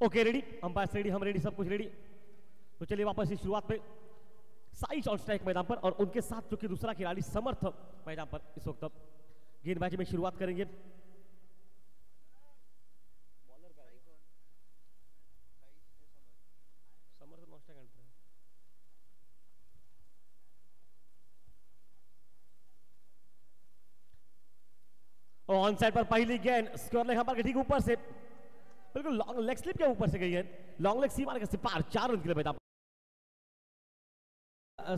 Okay ready, umpire ready, हम ready, सब कुछ रेडी। तो चलिए वापस से शुरुआत पे साइज ऑन स्ट्राइक मैदान पर और उनके साथ जो कि दूसरा खिलाड़ी समर्थ मैदान पर इस वक्त गेंदबाजी में शुरुआत करेंगे। ऑन साइड पर पहली गेंद स्क्वायर लेग पर ठीक ऊपर से बिल्कुल लॉन्ग लेग स्लिप के ऊपर से गई है, लॉन्ग लेग सीमा के पार 4 रन के लिए मैदान।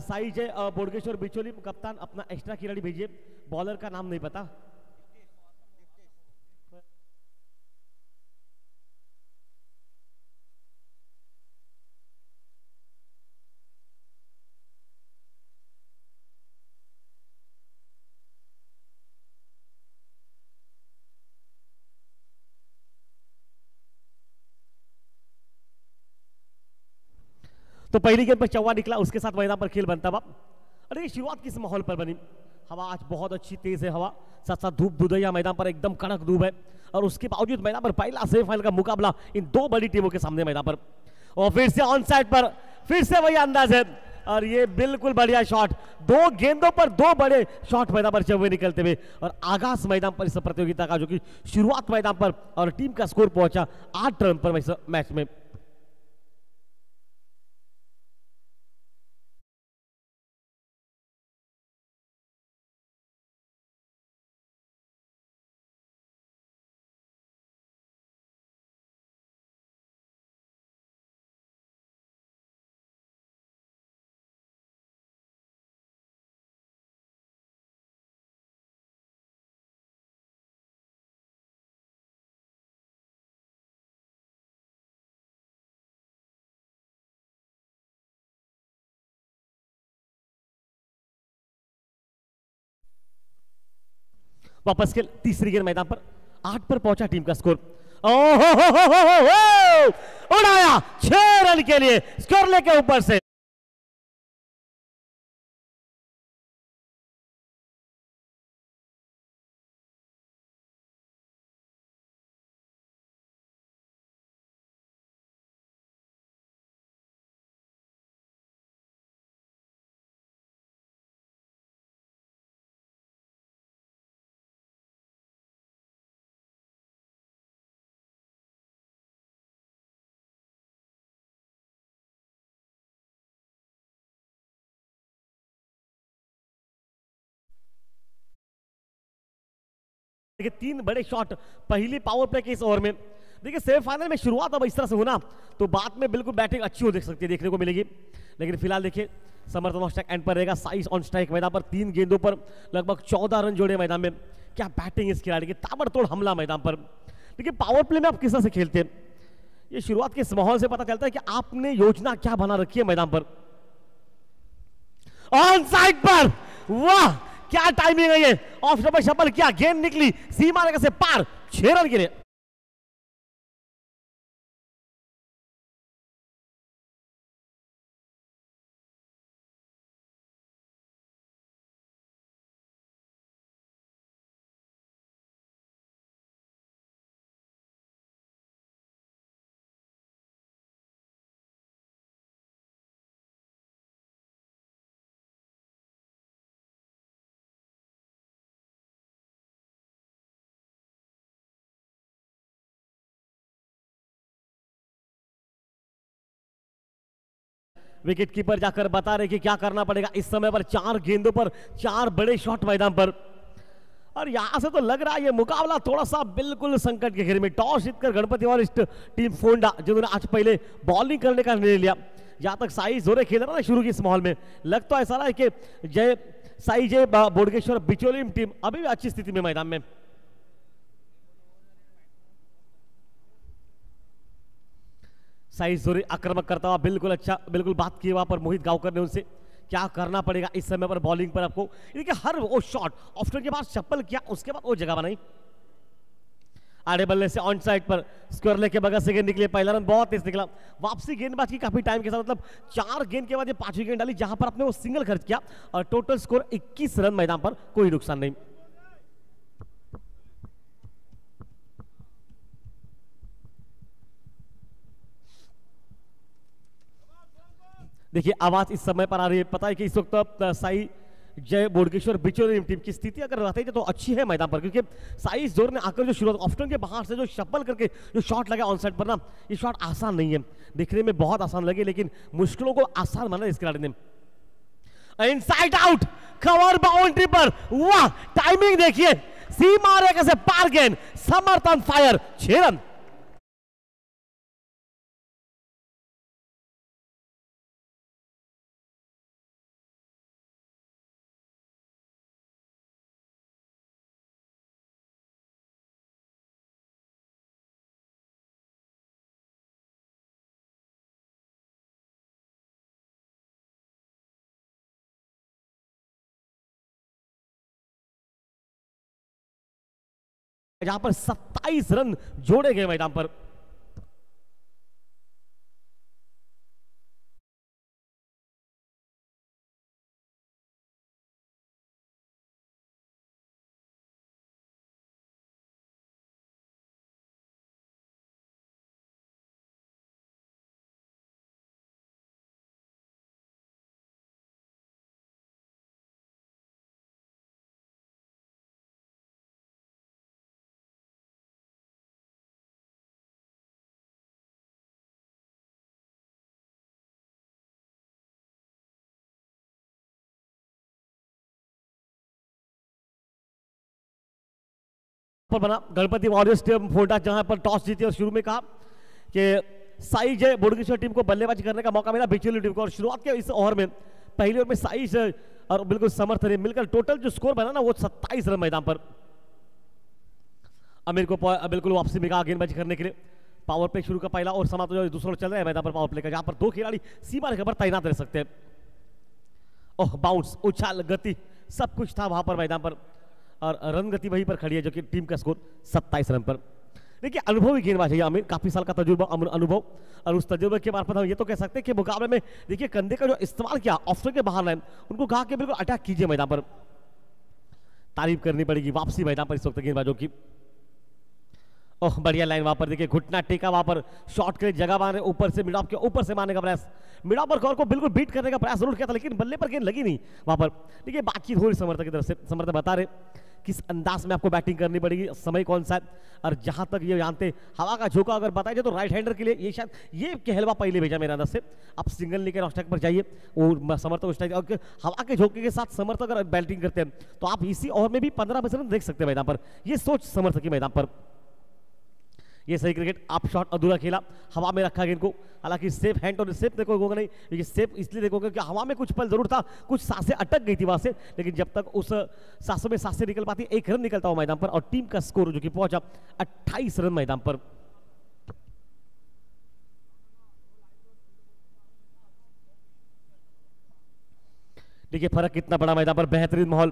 साइज है बोडगेश्वर बिचोली कप्तान अपना एक्स्ट्रा खिलाड़ी भेजिए, बॉलर का नाम नहीं पता। तो पहली गेंद पर चौवा निकला, उसके साथ मैदान पर खेल बनता। अरे शुरुआत किस माहौल पर बनी, हवा आज बहुत अच्छी तेज है हवा, साथ साथ धूप धुधैया मैदान पर एकदम कड़क धूप है और उसके बावजूद मैदान पर पहला सेमीफाइनल का मुकाबला इन दो बड़ी टीमों के सामने मैदान पर। और फिर से ऑन साइड पर फिर से वही अंदाज है और ये बिल्कुल बढ़िया शॉट, 2 गेंदों पर 2 बड़े शॉट मैदान पर चौवे निकलते हुए और आगाज मैदान पर इस प्रतियोगिता का जो कि शुरुआत मैदान पर और टीम का स्कोर पहुंचा 8 रन पर मैच में। वापस खेल, तीसरी गेंद मैदान पर 8 पर पहुंचा टीम का स्कोर। उड़ाया 6 रन के लिए स्कोर लेके ऊपर से। देखिए 3 बड़े शॉट पहली पावर प्ले के इस ओवर में। देखिए सेमीफाइनल में शुरुआत अब इस तरह से होना तो बाद में बिल्कुल बैटिंग अच्छी हो देख सकती है, देखने को मिलेगी। लेकिन फिलहाल देखिए समर्थ ऑन स्ट्राइक एंड पर रहेगा, साइज ऑन स्ट्राइक मैदान पर 3 गेंदों पर लगभग 14 रन जोड़े मैदान में। क्या बैटिंग इस खिलाड़ी की, ताबड़तोड़ हमला मैदान पर। देखिए पावर प्ले में आप किस तरह से खेलते हैं, ये शुरुआत के इस माहौल से पता चलता है कि आपने योजना क्या बना रखी है मैदान पर। ऑन साइड पर वाह क्या टाइमिंग है, ये ऑफ स्टंप शपल किया, गेंद निकली सीमा रेखा से पार 6 रन के लिए। विकेट कीपर जाकर बता रहे कि क्या करना पड़ेगा इस समय पर। 4 गेंदों पर 4 बड़े शॉट मैदान पर और यहां से तो लग रहा है ये मुकाबला थोड़ा सा बिल्कुल संकट के घेरे में। टॉस जीतकर गणपति और टीम फोंडा जिन्होंने आज पहले बॉलिंग करने का निर्णय लिया, जहां तक साई जोरे खेल रहा था शुरू की इस माहौल में, लग तो ऐसा रहा है कि जय बोडगेश्वर बिचोली टीम अभी भी अच्छी स्थिति में मैदान में। साइज जोरे आक्रामक करता हुआ बिल्कुल अच्छा, बिल्कुल बात की वहां पर मोहित गांवकर ने उनसे, क्या करना पड़ेगा इस समय पर बॉलिंग पर आपको। देखिए हर वो शॉट ऑफ स्टंप के बाद चप्पल किया, उसके बाद वो जगह बनाई, आड़े बल्ले से ऑन साइड पर स्क्वायर लेग के बगल से गेंद निकली, पहला रन बहुत तेज निकला। वापसी गेंदबाज की काफी टाइम के साथ, मतलब 4 गेंद के बाद ये 5वीं गेंद डाली जहां पर आपने वो सिंगल खर्च किया और टोटल स्कोर 21 रन मैदान पर, कोई नुकसान नहीं। देखिए आवाज इस समय पर आ रही है, पता है कि इस वक्त साई जय बोडकेश्वर बिचौलिया टीम की स्थिति अगर रहती है तो अच्छी है मैदान पर, क्योंकि साई जोर ने आकर जो शुरुआत ऑफ्टन के बाहर से जो शप्पल करके जो शॉट लगा ऑन साइड पर ना, ये शॉट आसान नहीं है, दिखने में बहुत आसान लगे लेकिन मुश्किलों को आसान माना इस खिलाड़ी ने। इनसाइड आउट, कवर बाउंड्री पर, वाह टाइमिंग देखिए, सीमा रेखा से पार गेंद, समर्थन फायर, 6 रन। जहां पर 27 रन जोड़े गए मैदान पर। पर बना गणपति वॉरियर्स टीम फोल्डा, जहां पर टॉस जीती और शुरू में कहा कि साई जय बोडकेश्वर टीम को बल्लेबाजी करने का मौका मिला बिचौलिया टीम को, और शुरुआत के इस ओवर में पहले ओवर में साई जय और बिल्कुल समर्थ ने मिलकर टोटल जो स्कोर बना ना वो 27 रन मैदान पर। अमीर को बिल्कुल वापसी में कहा गेंदबाजी करने के लिए, पावर प्ले शुरू का पहला और समाप्त जो दूसरा चल रहा है मैदान पर पावर प्ले का, जहां पर 2 खिलाड़ी सीमा रेखा पर तैनात रह सकते हैं। ओह बाउंस, उछाल, गति सब कुछ था वहां पर मैदान पर, और रन गति वहीं पर खड़ी है जो कि टीम का स्कोर 27 रन पर। देखिए अनुभवी गेंदबाज है आमिर, काफी साल का तजुर्बा, अनुभव, और उस तजुर्बे के मार्फत हम ये तो कह सकते हैं कि मुकाबले में देखिए कंधे का जो इस्तेमाल किया ऑफ के बाहर लाइन, उनको कहा कि बिल्कुल अटैक कीजिए मैदान पर, तारीफ करनी पड़ेगी वापसी मैदान पर इस वक्त गेंदबाजों की। ओह बढ़िया लाइन वहां पर, देखिए घुटना टेका वहां पर, शॉट के जगह मारने, ऊपर से मिड ऑफ के ऊपर से मारने का प्रयास, मिड ऑफ पर कवर को बिल्कुल बीट करने का प्रयास जरूर किया था लेकिन बल्ले पर गेंद लगी नहीं वहां पर। देखिए बातचीत हो रही समर्थक की तरफ से, समर्थक बता रहे किस अंदाज में आपको बैटिंग करनी पड़ेगी, समय कौन सा है, और जहां तक ये जानते हवा का झोंका अगर बताया जाए तो राइट हैंडर के लिए ये शायद ये कहलवा पहले भेजा मेरे अंदर से, आप सिंगल लेकर ऑस्ट्राइक पर जाइए और समर्थक स्ट्राइक, और हवा के झोंके के साथ समर्थक अगर बैटिंग करते हैं तो आप इसी ओवर में भी 15 रन देख सकते हैं मैदान पर, ये सोच समर्थक की मैदान पर। ये सही क्रिकेट, आप शॉट अधूरा खेला, हवा में रखा गेंद को, हालांकि सेफ हैंड और सेफ देखोगे नहीं, ये सेफ इसलिए देखोगे कि हवा में कुछ पल जरूर था, कुछ सांसें अटक गई थी वहां से, लेकिन जब तक उस सांसों में सांसें निकल पाती 1 रन निकलता हुआ मैदान पर, और टीम का स्कोर जो कि पहुंचा 28 रन मैदान पर। देखिए फर्क कितना बड़ा मैदान पर, बेहतरीन माहौल,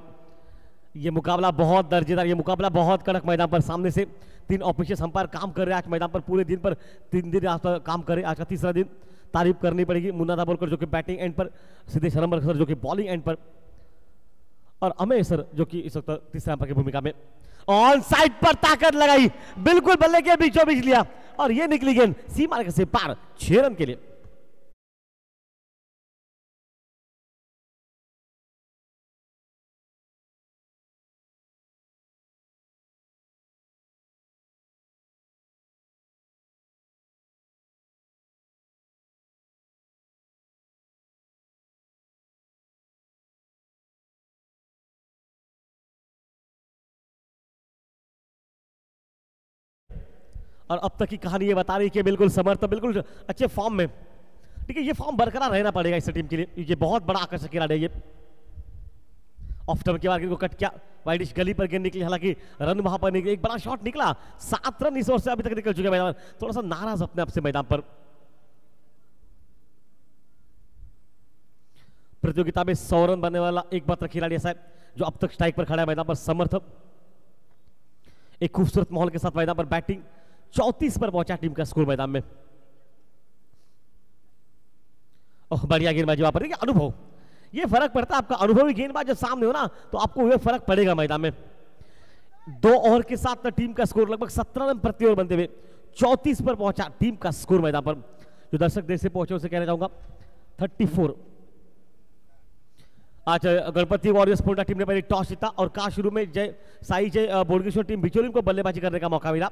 ये मुकाबला बहुत दर्जेदार, ये मुकाबला बहुत कड़क मैदान पर, सामने से 3 ऑफिशियल अंपायर काम कर रहे हैं आज मैदान पर, पूरे दिन पर 3 दिन आज काम कर रहे हैं, आज का तीसरा दिन। तारीफ करनी पड़ेगी मुन्ना दाभोलकर जो कि बैटिंग एंड पर, सिद्धेश हरमल सर जो कि बॉलिंग एंड पर, और अमेश सर जो कि इस वक्त तीसरे अंपायर की भूमिका में। ऑन साइड पर ताकत लगाई, बिल्कुल बल्ले के बीचों बीच लिया, और ये निकली गेंद सीमा रेखा से पार, 6 रन के लिए। और अब तक की कहानी ये बता रही है कि बिल्कुल समर्थ बिल्कुल अच्छे फॉर्म में, ठीक है, ये फॉर्म बरकरार रहना पड़ेगा इस टीम के लिए, ये बहुत बड़ा आकर्षक खिलाड़ी है ये। ऑफ टर्न के बाद को कट किया, वाइडिश गली पर गेंद निकली, हालांकि रन वहां पर निकली, एक बड़ा शॉट निकला, 7 रन इस ओवर से अभी तक निकल चुके मैदान, थोड़ा सा नाराज अपने आप से मैदान पर। प्रतियोगिता में 100 रन बनने वाला एकमात्र खिलाड़ी ऐसा है जो अब तक स्ट्राइक पर खड़ा है मैदान पर, समर्थ। एक खूबसूरत माहौल के साथ मैदान पर बैटिंग, 34 पर पहुंचा टीम का स्कोर मैदान में। ओह बढ़िया गेंदबाजी वहां पर, देखिए अनुभव, ये फर्क पड़ता है आपका, अनुभवी गेंदबाज जब सामने हो ना तो आपको ये फर्क पड़ेगा मैदान में। 2 ओवर के साथ टीम का स्कोर लगभग 17 रन प्रति ओवर बनते हुए 34 पर पहुंचा टीम का स्कोर मैदान पर। जो दर्शक देश से पहुंचे उसे कहना चाहूंगा 34। आज गणपति वॉरियर्स पुणे टीम ने पहले टॉस जीता और कहा शुरू में साई जय बोडगेश्वर टीम बिचोलिम को बल्लेबाजी करने का मौका मिला।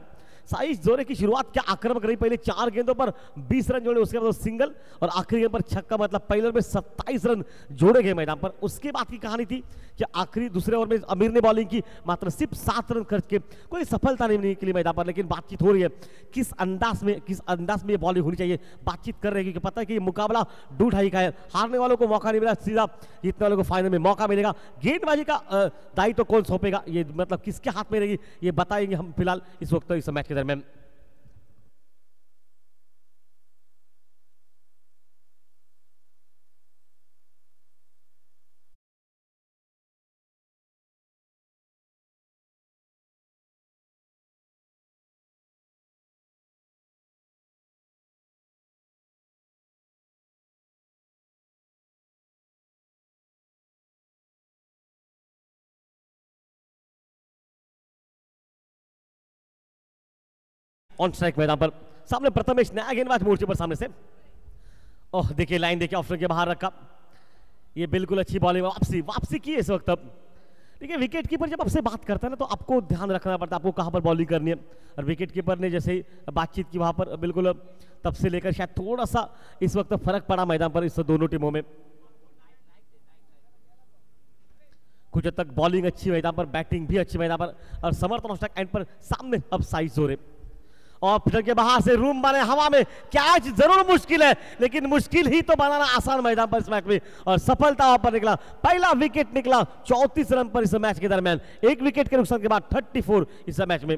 साई जोरे की शुरुआत क्या आक्रामक रही, पहले 4 गेंदों पर 20 रन जोड़े, उसके बाद सिंगल और आखिरी गेंद पर छक्का, मतलब पहले ओवर में 27 रन जोड़े गए मैदान पर। उसके बाद की कहानी थी कि आखिरी दूसरे ओवर में अमीर ने बॉलिंग की, मात्र सिर्फ 7 रन खर्च के, कोई सफलता नहीं निकली मैदान पर। लेकिन बातचीत हो रही है किस अंदाज में ये बॉलिंग होनी चाहिए, बातचीत कर रहे हैं, क्योंकि पता है कि ये मुकाबला 2-2.5 का है, हारने वालों को मौका नहीं मिला, सीधा जीतने वालों को फाइनल में मौका मिलेगा। गेंदबाजी का दायित्व तो कौन सौंपेगा, ये मतलब किसके हाथ में रहेगी, ये बताएंगे हम फिलहाल इस वक्त इस मैच के दरमियान। ऑन स्ट्राइक मैदान पर सामने प्रथमेश, नया गेंदबाज मोर्चे पर सामने से। ओह देखिए लाइन देखिए, ऑफ के बाहर रखा, ये बिल्कुल अच्छी बॉलिंग, वापसी की है इस वक्त। अब देखिए विकेट कीपर जब आपसे बात करता है ना, तो आपको ध्यान रखना पड़ता है आपको कहां पर बॉलिंग करनी है। और विकेट कीपर ने जैसे ही बातचीत की वहां पर बिल्कुल तब से लेकर शायद थोड़ा सा इस वक्त फर्क पड़ा मैदान पर इस दोनों टीमों में। कुछ हद तक बॉलिंग अच्छी मैदान पर, बैटिंग भी अच्छी मैदान पर, और समर्थन स्ट्राइक एंड पर सामने अब साइज जोरे और फिर के बाहर से रूम बने हवा में, कैच जरूर मुश्किल है, लेकिन मुश्किल ही तो बनाना आसान मैदान पर इस मैच में, और सफलता वहां पर निकला, पहला विकेट निकला 34 रन पर इस मैच के दरमियान, एक विकेट के नुकसान के बाद 34 इस मैच में।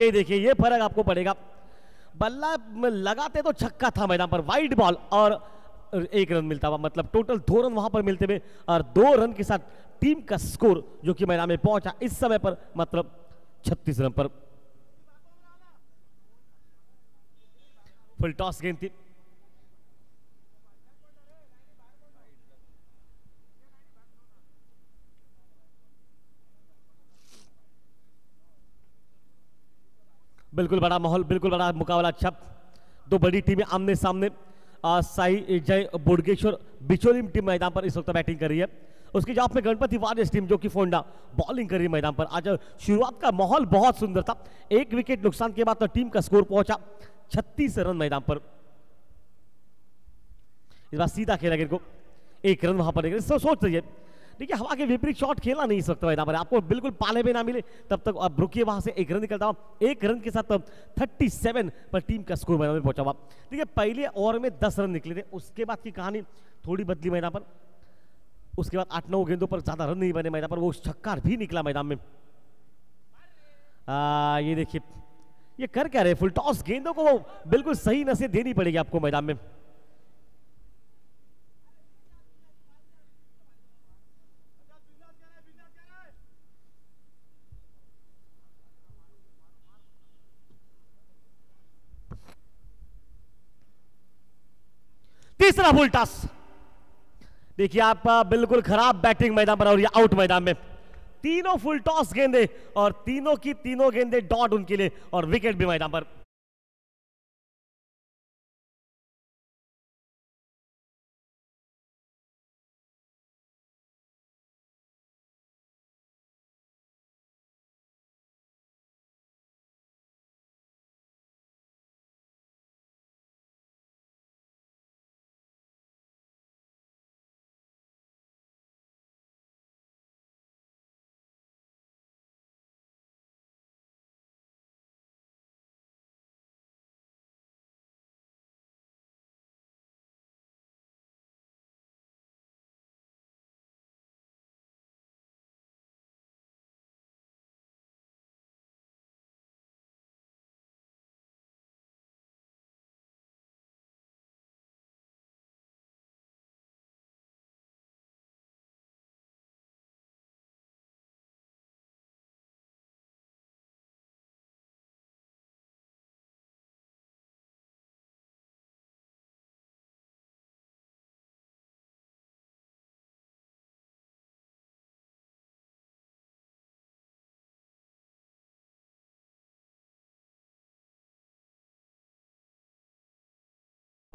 ये देखिए ये फर्क आपको पड़ेगा, बल्ला लगाते तो छक्का था मैदान पर, वाइड बॉल और 1 रन मिलता हुआ, मतलब टोटल 2 रन वहां पर मिलते हुए, और 2 रन के साथ टीम का स्कोर जो कि मैदान में पहुंचा इस समय पर मतलब 36 रन पर। फुल टॉस गेंद थी, बिल्कुल बड़ा माहौल, बिल्कुल बड़ा मुकाबला, अच्छा दो बड़ी टीमें आमने सामने। साई जय बोडगेश्वर बिचोलिम टीम मैदान पर इस वक्त बैटिंग कर रही है, उसके जवाब में गणपति वॉरियर्स टीम जो कि फोंडा बॉलिंग कर रही है मैदान पर। आज शुरुआत का माहौल बहुत सुंदर था, एक विकेट नुकसान के बाद तो टीम का स्कोर पहुंचा 36 रन मैदान पर। इस बार सीधा खेला गेंद को, 1 रन वहां पर सोच रही है, देखिए हवा के विपरीत शॉट खेलना नहीं इस वक्त मैदान पर, आपको बिल्कुल पाले में ना मिले तब तक आप रुकिए, वहां से 1 रन निकलता हुआ, 1 रन के साथ 37 पर टीम का स्कोर मैदान में पहुंचा हुआ। देखिए पहले ओवर में 10 रन निकले थे, उसके बाद की कहानी थोड़ी बदली मैदान पर, उसके बाद 8-9 गेंदों पर ज्यादा रन नहीं बने मैदान पर, वो छक्का भी निकला मैदान में। ये देखिए ये कर क्या रहे, फुल टॉस गेंदों को वो बिल्कुल सही नसें देनी पड़ेगी आपको मैदान में। तीसरा फुल टॉस, देखिए आप बिल्कुल खराब बैटिंग मैदान पर और ये आउट मैदान में। तीनों फुल टॉस गेंदे और तीनों की तीनों गेंदे डॉट उनके लिए और विकेट भी मैदान पर।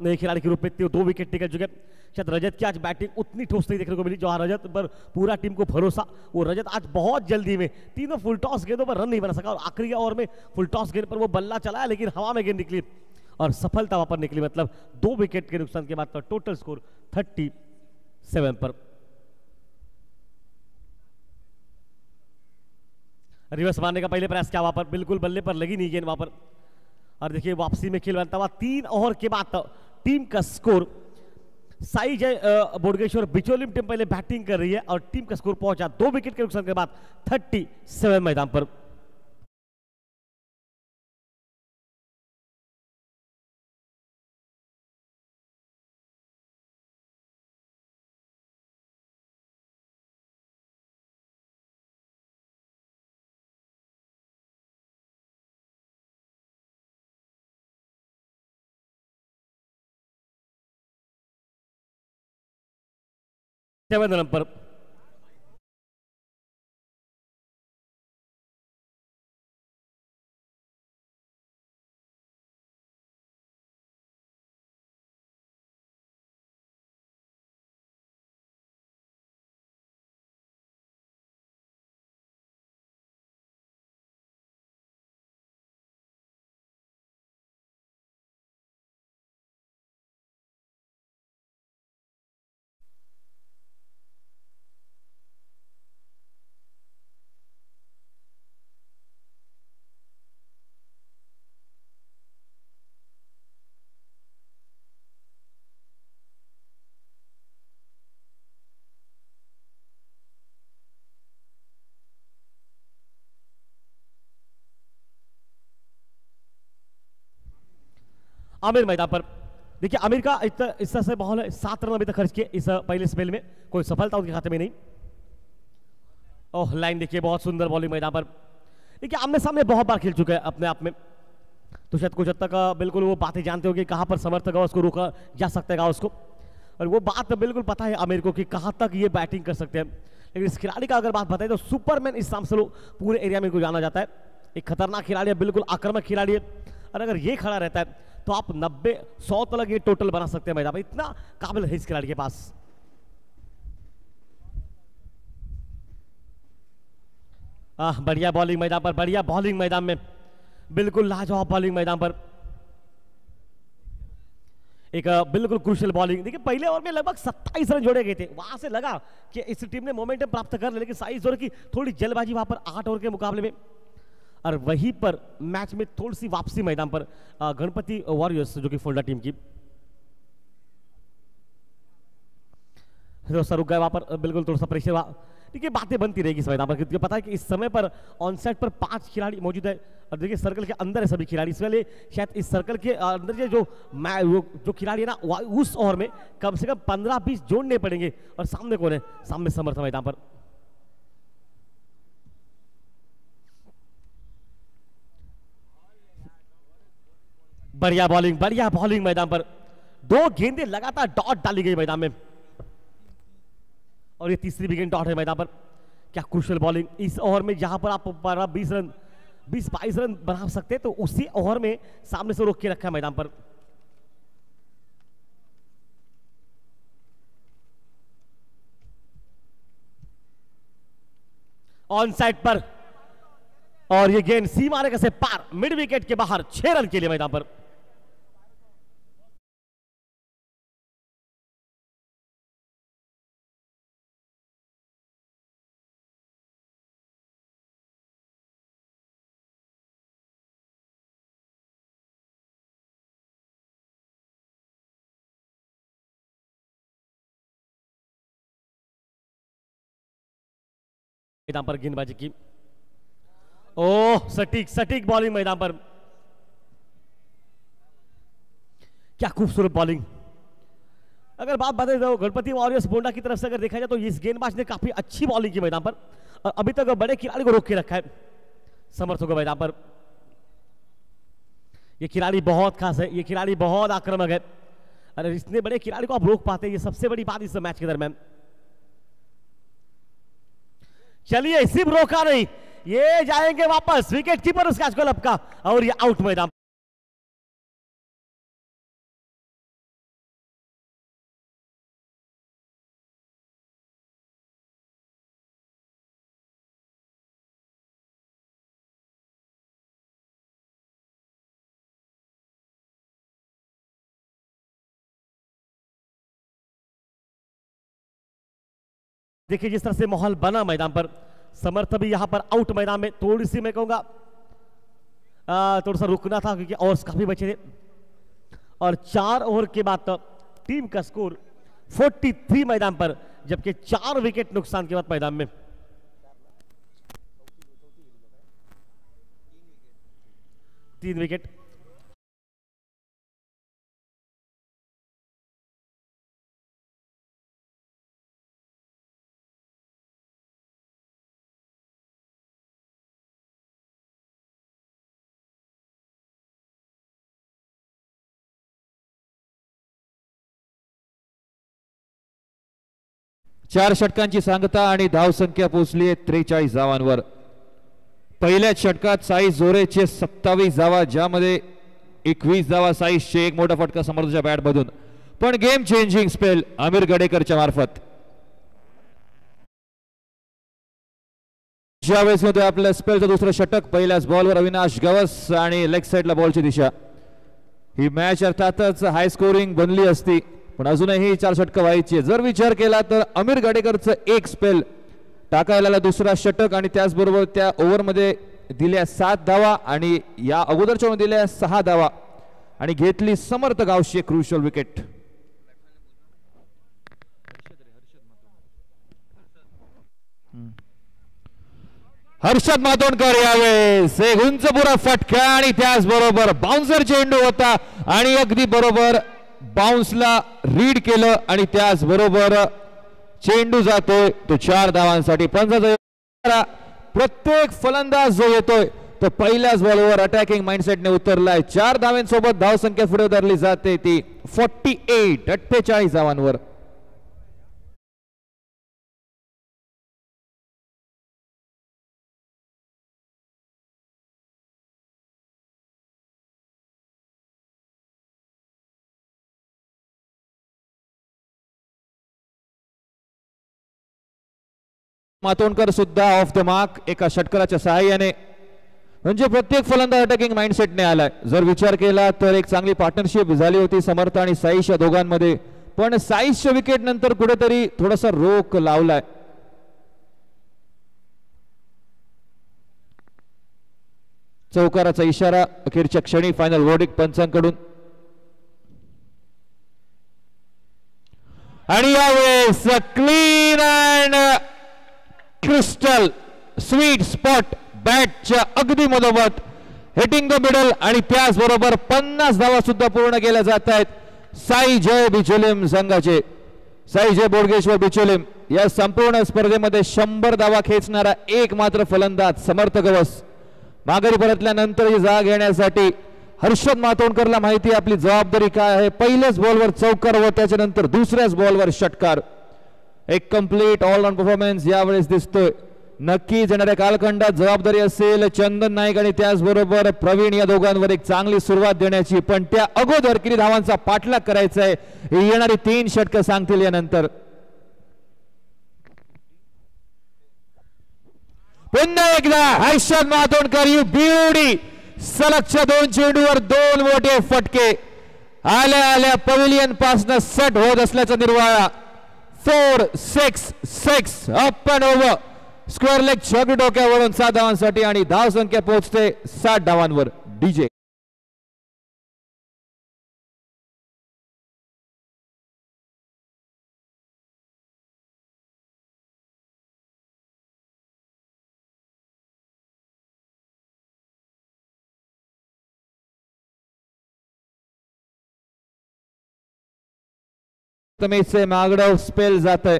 नए खिलाड़ी के रूप में 2 विकेट टिकट चुके। शायद रजत की आज बैटिंग उतनी ठोस नहीं देखने को मिली, जहां रजत पर पूरा टीम को भरोसा, वो रजत आज बहुत जल्दी में तीनों फुल टॉस गेंदों पर रन नहीं बना सका और आखिरी ओवर में फुल टॉस गेंद पर वो बल्ला चलाया लेकिन हवा में गेंद निकली और सफलता वहां पर निकली। मतलब 2 विकेट के नुकसान के बाद टोटल स्कोर 37 पर। रिवर्स मारने का पहले प्रयास किया वहां पर, बिल्कुल बल्ले पर लगी नहीं गेंद वहां पर। और देखिए वापसी में खेल बनता हुआ 3 ओवर के बाद टीम का स्कोर, साई जय बोडगेश्वर बिचोलिम टीम पहले बैटिंग कर रही है और टीम का स्कोर पहुंचा 2 विकेट के नुकसान के बाद 37 मैदान पर। रन पर आमिर मैदान पर। देखिए आमिर का इस तरह से माहौल है, 7 रन अभी तक खर्च किए इस पहले स्पेल में, कोई सफलता उनके खाते में नहीं। ओह लाइन देखिए, बहुत सुंदर बॉलिंग मैदान पर। देखिए आमने सामने बहुत बार खेल चुके हैं अपने आप में, तो शायद कुछ हद तक बिल्कुल वो बातें जानते होंगे कहां पर समर्थक है उसको रोका जा सकता है उसको, और वो बात बिल्कुल पता है आमिर को कि कहां तक ये बैटिंग कर सकते हैं। लेकिन इस खिलाड़ी का अगर बात बताएं तो सुपरमैन इस नाम से पूरे एरिया में जाना जाता है। एक खतरनाक खिलाड़ी है, बिल्कुल आक्रामक खिलाड़ी है, और अगर ये खड़ा रहता है तो आप 90-100 तक ये टोटल बना सकते हैं मैदान में, इतना काबिल है इस खिलाड़ी के पास। बढ़िया बॉलिंग मैदान पर, बढ़िया बॉलिंग मैदान में, बिल्कुल लाजवाब बॉलिंग मैदान पर। एक बिल्कुल क्रूशियल बॉलिंग। देखिए पहले ओवर में लगभग 27 रन जोड़े गए थे, वहां से लगा कि इस टीम ने मोमेंटम प्राप्त कर लिया, लेकिन 27 ओवर की थोड़ी जल्दबाजी वहां पर 8 ओवर के मुकाबले में, और वहीं पर मैच में थोड़ी सी वापसी मैदान पर गणपति वॉरियर्स जो कि फोल्डा टीम की, रुक गए वहां पर, बिल्कुल थोड़ा सा प्रेशर हुआ। देखिए बातें बनती रहेगी इस मैदान पर, क्योंकि पता है कि इस समय पर ऑन साइड पर 5 खिलाड़ी मौजूद है, और देखिए सर्कल के अंदर है सभी खिलाड़ी, इसलिए शायद इस सर्कल के अंदर जो खिलाड़ी है ना, उस ओवर में कम से कम 15-20 जोड़ने पड़ेंगे। और सामने कौन है? सामने समर्थ मैदान पर। बढ़िया बॉलिंग, बढ़िया बॉलिंग मैदान पर, 2 गेंदें लगातार डॉट डाली गई मैदान में। और ये तीसरी विकेट डॉट है मैदान पर। क्या क्रूशियल बॉलिंग इस ओवर में, जहां पर आप 20-22 रन बना सकते तो उसी ओवर में सामने से रोक के रखा है मैदान पर। ऑन साइड पर और ये गेंद सीमा रेखा से पार मिड विकेट के बाहर 6 रन के लिए मैदान पर। मैदान पर गेंदबाजी की, ओह सटीक सटीक बॉलिंग मैदान पर। क्या खूबसूरत बॉलिंग। अगर बात बताएं तो गणपति वॉरियर्स बोंडा की तरफ से अगर देखा जाए तो इस गेंदबाज ने काफी अच्छी बॉलिंग की मैदान पर और अभी तक बड़े खिलाड़ी को रोक के रखा है समर्थकों को मैदान पर। ये खिलाड़ी बहुत खास है, ये खिलाड़ी बहुत आक्रामक है। अरे इतने बड़े खिलाड़ी को आप रोक पाते हैं, ये सबसे बड़ी बात इस मैच के दरमियान। चलिए सिर्फ रोका नहीं, ये जाएंगे वापस विकेट कीपर उसका क्लब का और ये आउट मैदान। देखिए जिस तरह से माहौल बना मैदान पर, समर्थ भी यहां पर आउट मैदान में। थोड़ी सी मैं कहूंगा थोड़ा सा रुकना था क्योंकि ओवर्स काफी बचे थे और 4 ओवर के बाद तो टीम का स्कोर 43 मैदान पर, जबकि 4 विकेट नुकसान के बाद मैदान में 3 विकेट। चार षटकांची सांगता आणि धावसंख्या पोहोचली आहे 43 धावांवर। पहिल्याच षटकात साई जोरेचे 27 धावा, ज्यामध्ये 21 धावा साईशचे एक मोठा फटका समर्थच्या बॅट मधून, पण गेम चेंजिंग स्पेल आमिर गडेकरच्या मार्फत। ज्यावेळेस होते आपल्या स्पेलचं दुसरं षटक, पहिल्याच बॉलवर अविनाश गवस आणि लेग साइडला बॉलची दिशा। ही मॅच अर्थातच हाय स्कोरिंग बनली असती, पण अजूनही 4 षटकं व्हायची। जर विचार केला तर आमिर गडेकरचं एक स्पेल, टाकायला दुसरा षटक आणि त्याचबरोबर त्या ओव्हरमध्ये दिल्या 7 धावा आणि या अगोदरच्या दिल्या 6 धावा आणि घेतली समर्थ गावशी क्रुशियल विकेट। हर्षद मातोंडकर यावेळेस एक उंच पुरा फटका आणि त्याचबरोबर बाउन्सर चेंडू होता आणि अगदी बरोबर बाउन्सला रीड केलं आणि त्याचबरोबर चेंडू जातोय तो 4 धावांसाठी। पंचाचा प्रत्येक फलंदाज जो येतोय तो पहिल्याच बॉलवर अटॅकिंग माइंडसेटने उतरलाय। 4 धावांसोबत धावसंख्या पुढे धरली जाते ती 48 धावांवर। मातोंडकर सुद्धा ऑफ द मार्क एका षटकाराच्या सहाय्याने, म्हणजे प्रत्येक फलंदाज अटॅकिंग माइंडसेटने आलाय। जर विचार केला तर एक चांगली पार्टनरशिप झाली होती समर्थ आणि साईश या दोघांमध्ये, पण साईशच्या विकेट नंतर कुठेतरी थोडासा रोक लावलाय। चौकाराचा इशारा अखेरच्या क्षणी फायनल वर्डिक्ट पंचांकडून। आणि यावेळेस clean and crystal sweet spot बॅटच्या अगदी मधोमध हिटिंग द मिडल आणि त्याचबरोबर 50 धावा सुद्धा पूर्ण केल्या जात आहेत साई जय बिचोलीम संघाचे। साई जय बोडगेश्वर बिचोलीम या संपूर्ण स्पर्धेमध्ये 100 धावा खेचणारा एक मात्र फलंदाज समर्थ गवस। माघारी परतल्यानंतर जाग घेण्यासाठी हर्षद मातोंडकरला माहिती आपली जबाबदारी काय आहे। पहिल्याच बॉलवर चौकार व त्याच्यानंतर दुसऱ्याच बॉलवर षटकार। एक कंप्लीट ऑलराऊंड परफॉर्मन्स यावेळेस दिसतोय. नक्कीच येणाऱ्या कालखंडात जबाबदारी असेल चंदन नाईक आणि त्याचबरोबर प्रवीण या दोघांवर एक चांगली सुरुवात देण्याची, पण त्या अगोदर किती धावांचा पाठलाग करायचा आहे येणारी 3 षटकं सांगतील यानंतर. पुन्हा एकदा हर्षद मातोंडकर यू ब्युटी, सलगच्या 2 चेंडूवर 2 मोठे फटके, आल्या आल्या पवेलियन पासून सट होत असल्याचा निर्वाळा. 4-6-6 up and over, square leg छगडी डोक्यावरून 7 धावांसाठी आणि धाव संख्या पोहोचते 60 धावांवर. डीजे तमेचे मागडव स्पेल जात आहे.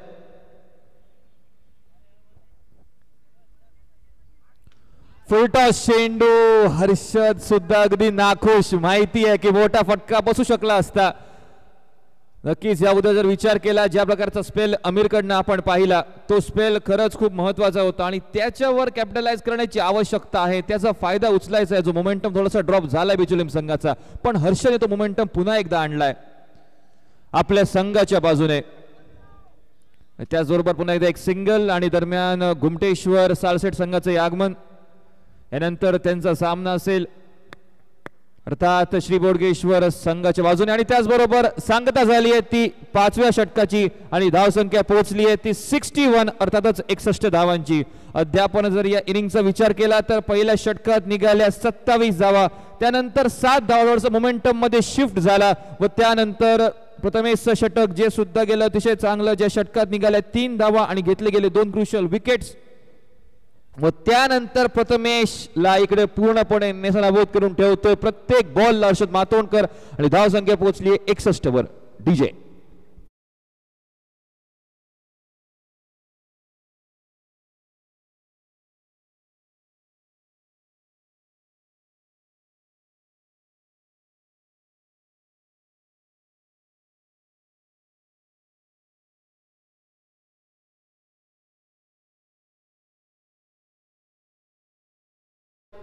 फुलटॉस चेंडू, हर्षद सुद्धा अगदी नाखुश, माहिती आहे की मोठा फटका बसू शकला असता. नक्कीच याबद्दल जर विचार केला, ज्या प्रकारचा स्पेल आमिरकडनं आपण पाहिला तो स्पेल खरंच खूप महत्वाचा होता आणि त्याच्यावर कॅपिटलाइज करण्याची आवश्यकता आहे, त्याचा फायदा उचलायचा आहे. जो मोमेंटम थोडासा ड्रॉप झालाय बिचुलिम संघाचा, पण हर्षदने तो मोमेंटम पुन्हा एकदा आणलाय आपल्या संघाच्या बाजूने. त्याचबरोबर पुन्हा एकदा एक सिंगल आणि दरम्यान घुमटेश्वर सालसेट संघाचे आगमन. यानंतर त्यांचा सामना असेल अर्थात श्री बोडगेश्वर संघाच्या बाजूने आणि त्याचबरोबर सांगता झाली आहे ती 5व्या षटकाची आणि धावसंख्या पोहोचली आहे ती 61 अर्थातच 61 धावांची. अद्यापन जर या इनिंगचा विचार केला तर पहिल्या षटकात निघाल्या 27 धावा, त्यानंतर 7 धावांवरचा मोमेंटम मध्ये शिफ्ट झाला व त्यानंतर प्रथमेश षटक जे सुद्धा गेलं अतिशय चांगलं, ज्या षटकात निघाल्या 3 धावा आणि घेतले गेले 2 क्रुशियल विकेट्स व त्यानंतर प्रथमेशला इकडे पूर्णपणे नेस्तनाबूत करून ठेवतोय प्रत्येक बॉलला हर्षद मातोंडकर आणि धावसंख्या पोहोचली 61 वर. डीजे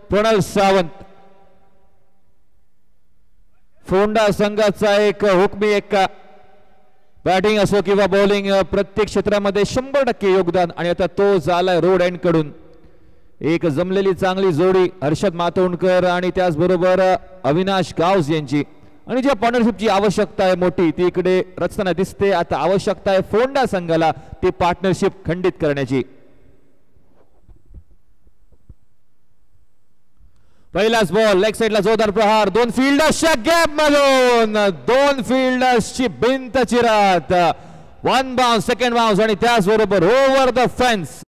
प्रणव सावंत, फोंडा संघाचा एक हुकमी एक्का, बॅटिंग असो किंवा बॉलिंग प्रत्येक क्षेत्रामध्ये 100% योगदान आणि आता तो झालाय रोड एंड कडून. एक जमलेली चांगली जोडी हर्षद मातोंडकर आणि त्याचबरोबर अविनाश गावस यांची, आणि ज्या पार्टनरशिपची आवश्यकता आहे मोठी ती इकडे रचताना दिसते. आता आवश्यकता आहे फोंडा संघाला ती पार्टनरशिप खंडित करण्याची. पहिलाच बॉल लेग साइडला जोरदार प्रहार, 2 फिल्डर्सच्या गॅप मधून 2 फिल्डर्सची भिंत चिरत 1 बाउन्स, सेकंड बाउन्स आणि त्याचबरोबर ओव्हर द फेन्स.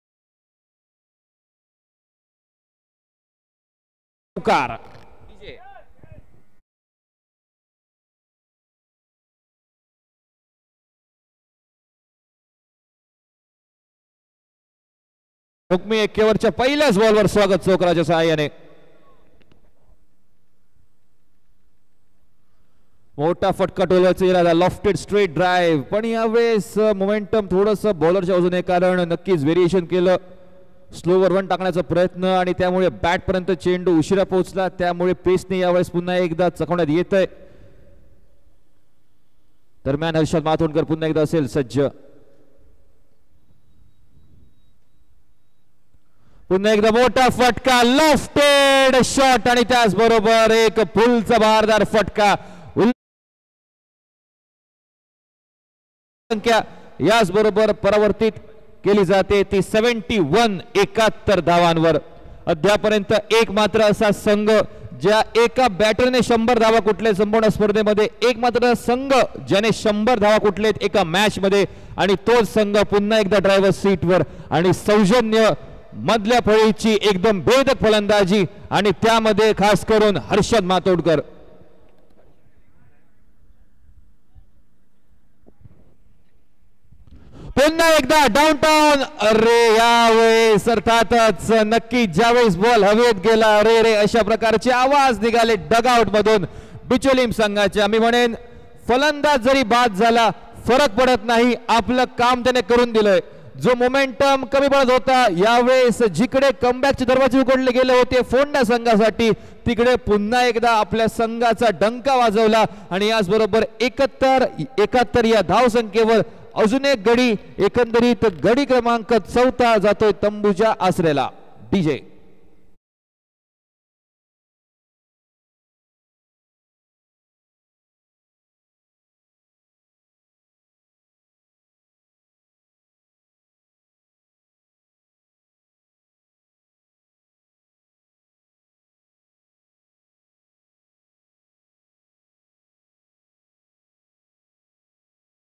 हुकमी एक्केवरच्या पहिल्याच बॉलवर स्वागत चोकराच्या सहाय्याने. मोठा फटका टोलाचा इरादा, लॉफ्टेड स्ट्रेट ड्राइव्ह, पण यावेळेस मोमेंटम थोडस बॉलरच्या बाजूने, कारण नक्कीच व्हेरिएशन केलं, स्लोवर वन टाकण्याचा प्रयत्न आणि त्यामुळे बॅट पर्यंत चेंडू उशिरा पोहोचला, त्यामुळे पेसने यावेळेस पुन्हा एकदा चकवण्यात येत आहे. दरम्यान हर्षद मातोंडकर पुन्हा एकदा असेल सज्ज. पुन्हा एकदा मोठा फटका, लॉफ्टेड शॉट आणि त्याचबरोबर एक फुलचा बहारदार फटका. संख्या याच बरोबर परावर्तित केली जाते ती 71 धावांवर. अद्यापर्यंत एक मात्र असा संघ ज्या एका बॅटरने 100 धावा कुठले संपूर्ण स्पर्धेमध्ये, एक मात्र संघ ज्याने 100 धावा कुठलेत एका मॅच मध्ये, आणि तोच संघ पुन्हा एकदा ड्रायव्हर सीटवर. आणि सौजन्य मधल्या फळीची एकदम भेदक फलंदाजी आणि त्यामध्ये खास करून हर्षद मातोंडकर. पुन्हा एकदा डाऊनटाउन, अरे यावेळेस अर्थातच नक्की ज्यावेळेस बॉल हवेत गेला अरे रे अशा प्रकारचे आवाज निघाले डगआउट मधून बिचोलीम संघाचे. मी म्हणेन फलंदाज जरी बाद झाला, फरक पडत नाही, आपलं काम त्याने करून दिलंय. जो मोमेंटम कमी पडत होता यावेळेस जिकडे कमबॅकचे दरवाजे उघडले गेले होते फोंडा संघासाठी तिकडे पुन्हा एकदा आपल्या संघाचा डंका वाजवला आणि याचबरोबर 71 या धावसंख्येवर अजून एक गडी, एकंदरीत गडी क्रमांक 4 जातोय तंबूच्या आसरेला. डीजे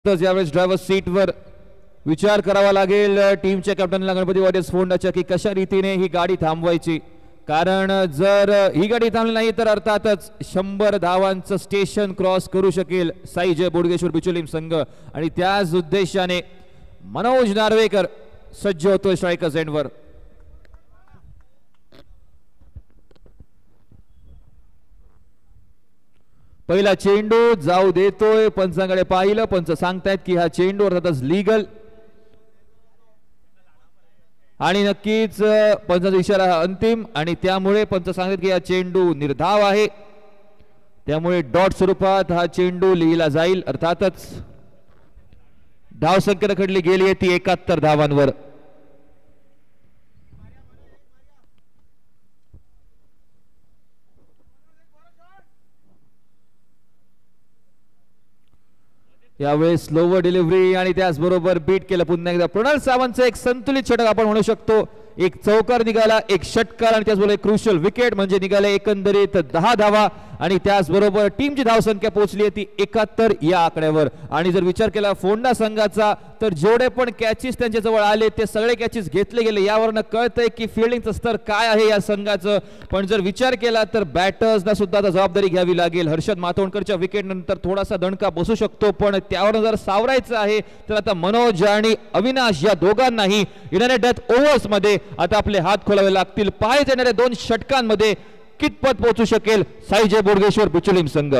यावेळेस ड्रायव्हर सीटवर विचार करावा लागेल टीमच्या कॅप्टनला गणपती वाटेस फोंडाच्या की कशा रीतीने ही गाडी थांबवायची. कारण जर ही गाडी थांबली नाही तर अर्थातच 100 धावांचं स्टेशन क्रॉस करू शकेल साई जय बोडगेश्वर बिचोलीम संघ. आणि त्याच उद्देशाने मनोज नार्वेकर सज्ज होतोय स्ट्रायकर्स एंडवर. पहिला चेंडू जाऊ देतोय, पंचांकडे पाहिलं, पंच सांगतायत की हा चेंडू अर्थातच लीगल आणि नक्कीच पंचाचा इशारा हा अंतिम आणि त्यामुळे पंच सांगतात की हा चेंडू निर्धाव आहे, त्यामुळे डॉट स्वरूपात हा चेंडू लिहिला जाईल. अर्थातच धावसंख्या रखडली गेली आहे ती 71 धावांवर. यावेळेस स्लोवर डिलिव्हरी आणि त्याचबरोबर बीट केलं पुन्हा एकदा प्रणल सावंतचं एक संतुलित षटक आपण म्हणू शकतो. एक चौकार निघाला, एक षटकार आणि त्याचबरोबर एक क्रुशियल विकेट म्हणजे निघाले एकंदरीत 10 धावा आणि त्याचबरोबर टीमची धावसंख्या पोहोचली आहे ती 71 या आकड्यावर. आणि जर विचार केला फोंडा संघाचा तर जेवढे पण कॅचेस त्यांच्या जवळ आले ते सगळे कॅचेस घेतले गेले. यावरनं कळतंय की फिल्डिंगचं स्तर काय आहे या संघाचं. पण जर विचार केला तर बॅटर्सना सुद्धा आता जबाबदारी घ्यावी लागेल. हर्षद मातोंडकरच्या विकेट नंतर थोडासा दणका बसू शकतो, पण त्यावर जर सावरायचं आहे तर आता मनोज आणि अविनाश या दोघांनाही येणाऱ्या डेथ ओव्हर्स मध्ये आता आपले हात खोलावे लागतील. पाहायचे येणाऱ्या 2 षटकांमध्ये कितपत पोहोचू शकेल साई जय बोडगेश्वर बिचोलीम संघ.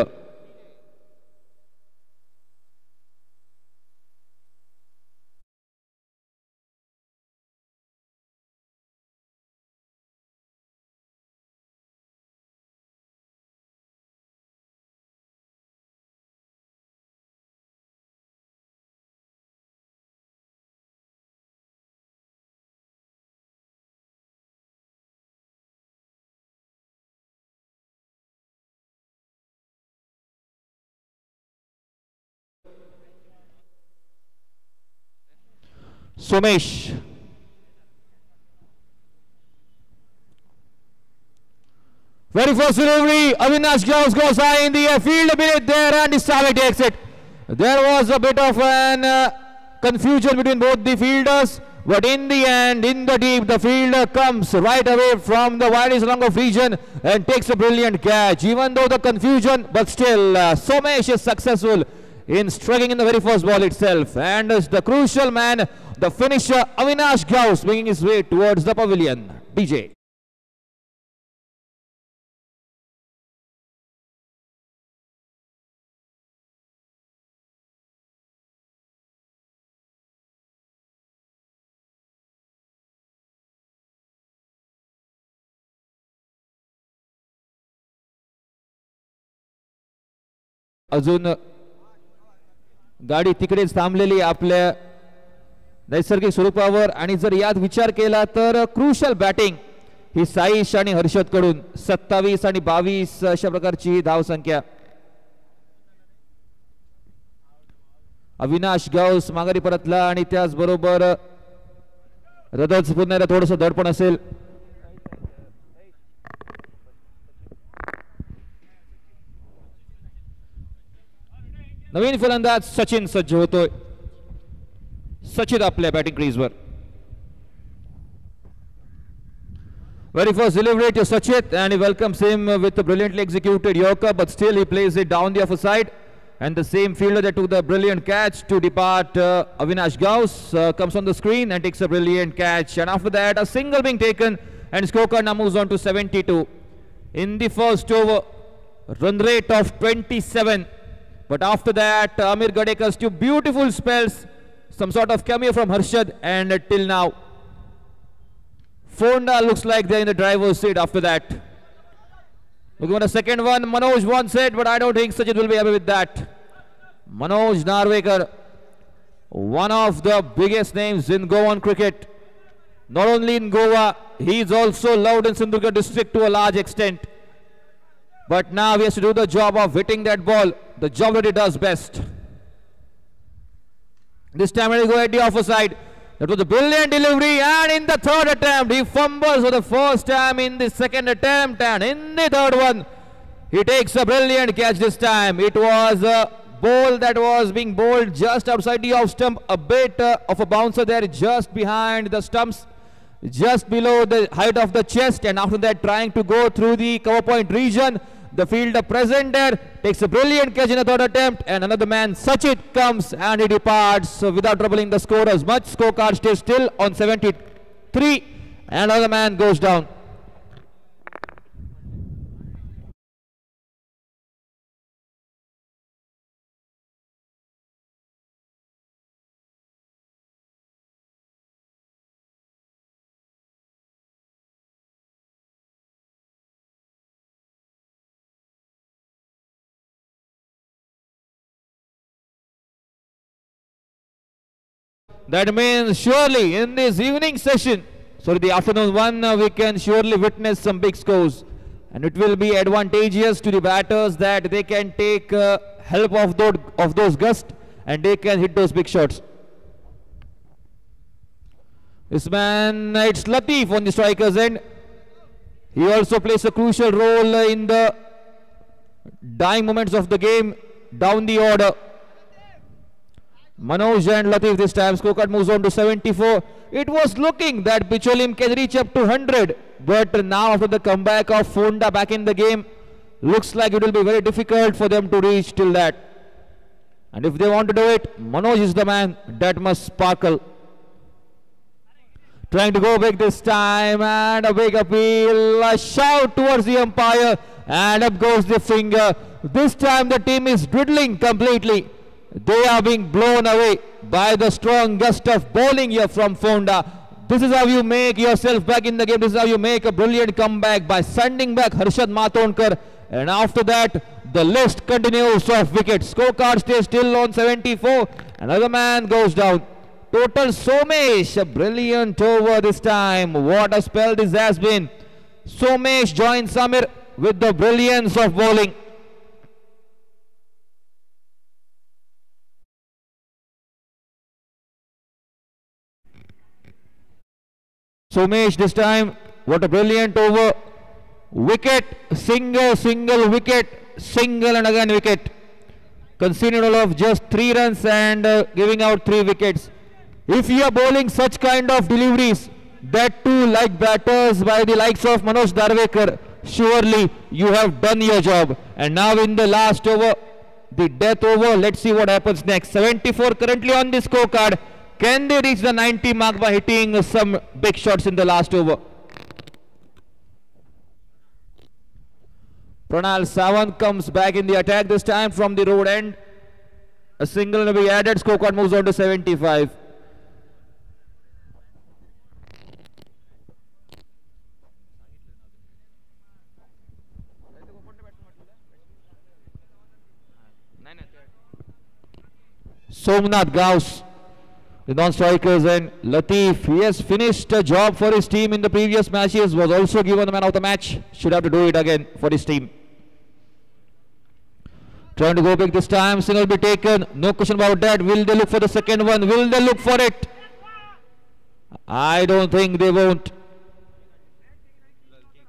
Somesh, very first delivery, Avinash Gauss goes high in the field, a minute there and Save takes it. There was a bit of an confusion between both the fielders, but in the end, in the deep, the fielder comes right away from the widest long of region and takes a brilliant catch. Even though the confusion, but still Somesh is successful in striking in the very first ball itself, and the crucial man, the finisher Avinash Gauss, making his way towards the pavilion. DJ. अजून गाडी तिकडेच थांबलेली आपल्या नैसर्गिक स्वरूपावर. आणि जर यात विचार केला तर क्रुशियल बॅटिंग ही साईश आणि हर्षद कडून 27 आणि 22 अशा प्रकारची धावसंख्या. अविनाश गौस माघारी परतला आणि त्याचबरोबर हृदयच पुन्हा थोडंसं दडपण असेल. नवीन फलंदाज सचिन सज्ज होतोय. सचिन आपल्या batting क्रीजवर. Very first delivery to Sachit and he welcomes him with a brilliantly executed Yorker, but still he plays it down the other side. And the same fielder that took the brilliant catch to depart, Avinash Gauss, comes on the screen and takes a brilliant catch. And after that, a single being taken and scorecard now moves on to 72. In the first over, run rate of 27. But after that, Amir Gadekar's two beautiful spells, some sort of cameo from Harshad, and till now, Fonda looks like they're in the driver's seat after that. Looking for the second one, Manoj wants it, but I don't think Sachit will be happy with that. Manoj Narvekar, one of the biggest names in Goan cricket. Not only in Goa, he is also loved in Sindhudurga district to a large extent. But now he has to do the job of hitting that ball, the job that he does best. This time he will go at the offer side. That was a brilliant delivery, and in the third attempt, he fumbles for the first time in the second attempt, and in the third one, he takes a brilliant catch this time. It was a ball that was being bowled just outside the off stump, a bit of a bouncer there just behind the stumps, just below the height of the chest, and after that trying to go through the cover point region. The fielder present there takes a brilliant catch in the third attempt, and another man, Sachit, comes and he departs without troubling the scorers much. Scorecard stays still on 73, and another man goes down. That means surely in this evening session, sorry, the afternoon one, we can surely witness some big scores. And it will be advantageous to the batters that they can take help of those gusts and they can hit those big shots. This man, it's Latif on the striker's end. He also plays a crucial role in the dying moments of the game, down the order. Manoj and Latif this time. Scorecard moves on to 74. It was looking that Bicholim can reach up to 100, but now after the comeback of Fonda back in the game, looks like it will be very difficult for them to reach till that. And if they want to do it, Manoj is the man that must sparkle. Trying to go big this time, and a big appeal, a shout towards the umpire, and up goes the finger. This time the team is dwindling completely. They are being blown away by the strong gust of bowling here from Fonda. This is how you make yourself back in the game. This is how you make a brilliant comeback, by sending back Harshad Matondkar. And after that, the list continues of wickets. Scorecard stays still on 74. Another man goes down. Total Somesh, a brilliant over this time. What a spell this has been. Somesh joins Samir with the brilliance of bowling. Somesh this time, what a brilliant over. Wicket, single wicket, single and again wicket. Conceding all of just 3 runs and giving out 3 wickets. If you are bowling such kind of deliveries, that too like batters by the likes of Manoj Narvekar, surely you have done your job. And now in the last over, the death over, let's see what happens next. 74 currently on the scorecard. Can they reach the 90 mark by hitting some big shots in the last over? Pranal Sawant comes back in the attack this time from the road end. A single will be added. Scorecard moves on to 75. Somnath Gauss, the non-strikers, and Latif, he has finished a job for his team in the previous matches, was also given the man of the match, should have to do it again for his team. Trying to go big this time, single will be taken, no question about that. Will they look for the second one? Will they look for it? I don't think they won't.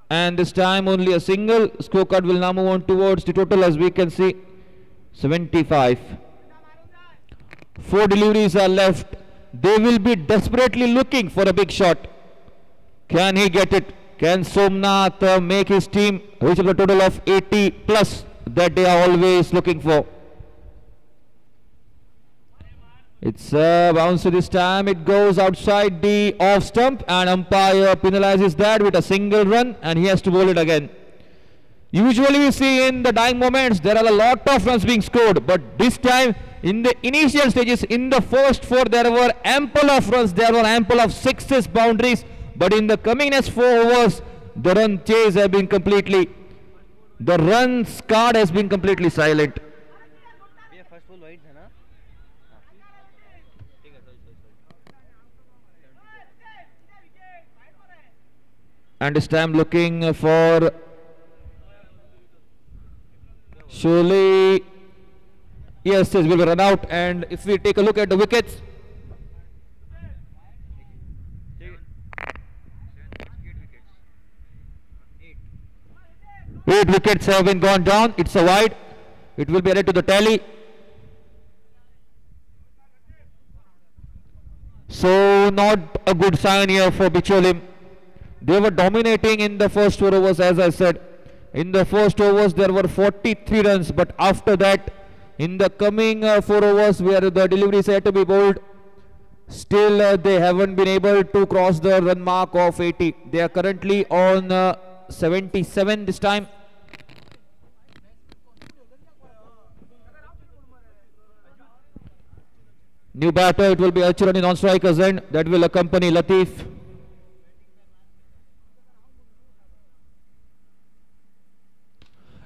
And this time only a single. Scorecard will now move on towards the total, as we can see, 75. 4 deliveries are left. They will be desperately looking for a big shot. Can he get it? Can Somnath make his team reach a total of 80 plus that they are always looking for? It's a bounce this time. It goes outside the off stump, and umpire penalizes that with a single run, and he has to bowl it again. Usually we see in the dying moments there are a lot of runs being scored, but this time in the initial stages, in the first 4, there were ample of runs, there were ample of sixes, boundaries, but in the coming next 4 overs, the run chase have been completely, the runs card has been completely silent. And this time looking for surely, yes, this will be run out. And if we take a look at the wickets, 8 wickets have been gone down. It's a wide. It will be added to the tally. So not a good sign here for Bicholim. They were dominating in the first 4 overs, as I said. In the first overs there were 43 runs, but after that in the coming 4 overs where the deliveries had to be bowled, still they haven't been able to cross the run mark of 80. They are currently on 77 this time. New batter, it will be Archurani non-strikers end that will accompany Latif.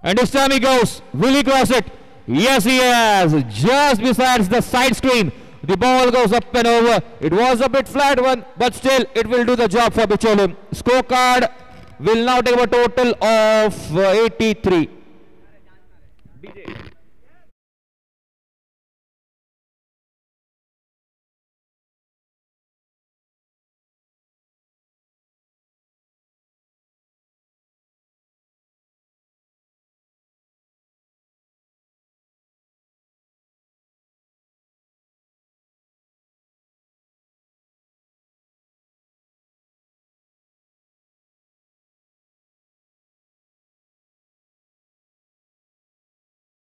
And this time he goes. Will he cross it? Yes, he has. Just besides the side screen. The ball goes up and over. It was a bit flat one, but still it will do the job for Bicholim. Scorecard will now take a total of 83.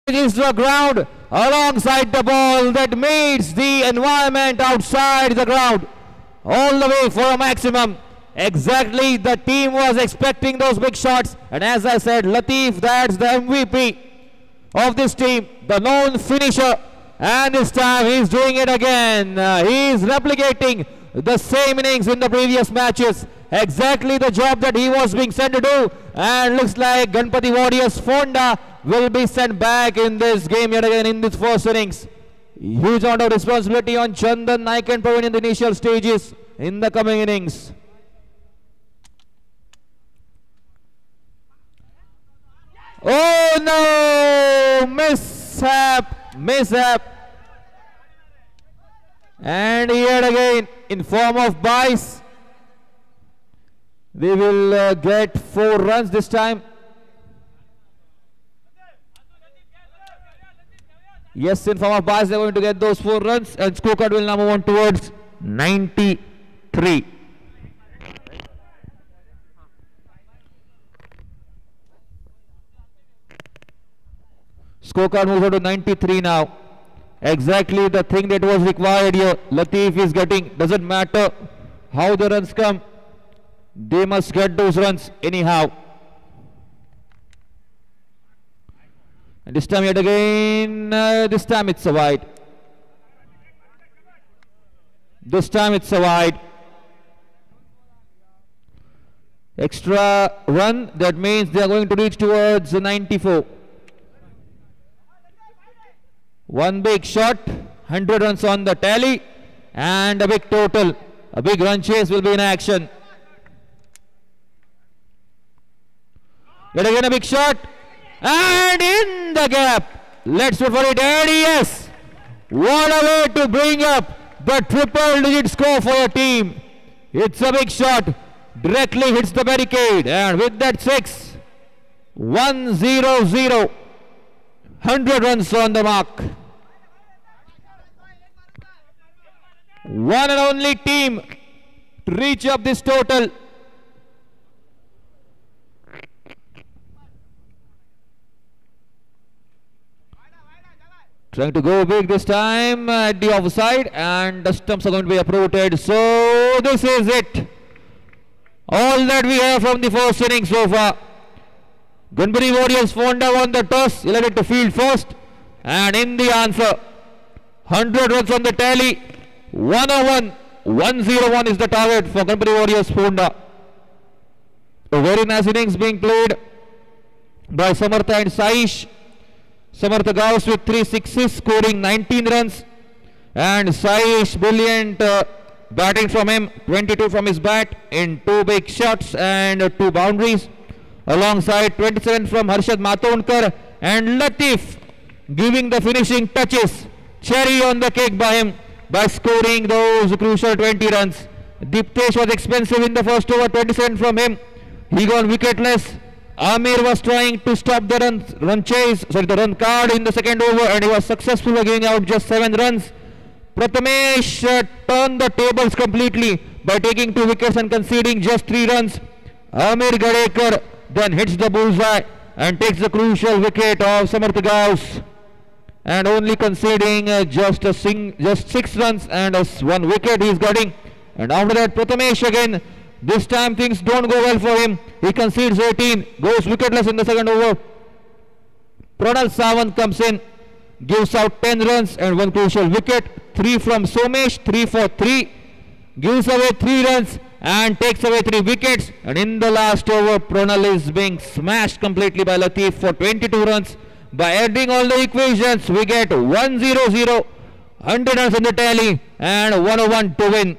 Is the ground alongside the ball that meets the environment outside the ground, all the way for a maximum. Exactly, the team was expecting those big shots, and as I said, Latif, that's the MVP of this team, the known finisher, and this time he's doing it again. He's replicating the same innings in the previous matches. Exactly the job that he was being sent to do, and looks like Ganpati Warriors Fonda will be sent back in this game yet again in this first innings. Huge amount of responsibility on Chandan Naik and Praveen in the initial stages in the coming innings. Oh no! Mishap. And yet again in form of Bice. We will get 4 runs this time. Yes, in form of Bice, they're going to get those 4 runs, and scorecard will now move on towards 93. Scorecard moves on to 93 now. Exactly the thing that was required here. Latif is getting, doesn't matter how the runs come, they must get those runs anyhow. And this time yet again, this time it's a wide. This time it's a wide. Extra run, that means they are going to reach towards 94. One big shot, 100 runs on the tally, and a big total. A big run chase will be in action. Yet again a big shot, and in the gap. Let's wait for it, and yes! What a way to bring up the triple-digit score for your team. It's a big shot, directly hits the barricade, and with that 6, 1-0-0. 100 runs on the mark. One and only team to reach up this total. Trying to go big this time at the offside, and the stumps are going to be uprooted. So this is it. All that we have from the first inning so far. Ganpati Warriors Fonda won the toss, elected to field first, and in the answer, 100 runs on the tally, 101, 101 is the target for Ganpati Warriors Fonda. A very nice innings being played by Samartha and Saish. Samartha Gauss with 3 sixes, scoring 19 runs, and Saish brilliant batting from him, 22 from his bat in 2 big shots and 2 boundaries. Alongside 27 from Harshad Matondkar, and Latif giving the finishing touches, cherry on the cake by him by scoring those crucial 20 runs. Diptesh was expensive in the first over, 27 from him. He gone wicketless. Amir was trying to stop the run card in the second over, and he was successful by giving out just 7 runs. Prathamesh turned the tables completely by taking 2 wickets and conceding just 3 runs. Amir Gadekar then hits the bullseye and takes the crucial wicket of Samarth Gauss, and only conceding just 6 runs and 1 wicket he is getting. And after that, Prathamesh again, this time things don't go well for him. He concedes 18, goes wicketless in the second over. Pranal Sawant comes in, gives out 10 runs and 1 crucial wicket. 3 from Somesh, 3 for 3, gives away 3 runs and takes away 3 wickets. And in the last over, Pranal is being smashed completely by Latif for 22 runs. By adding all the equations, we get 100, 100 runs on the tally and 101 to win.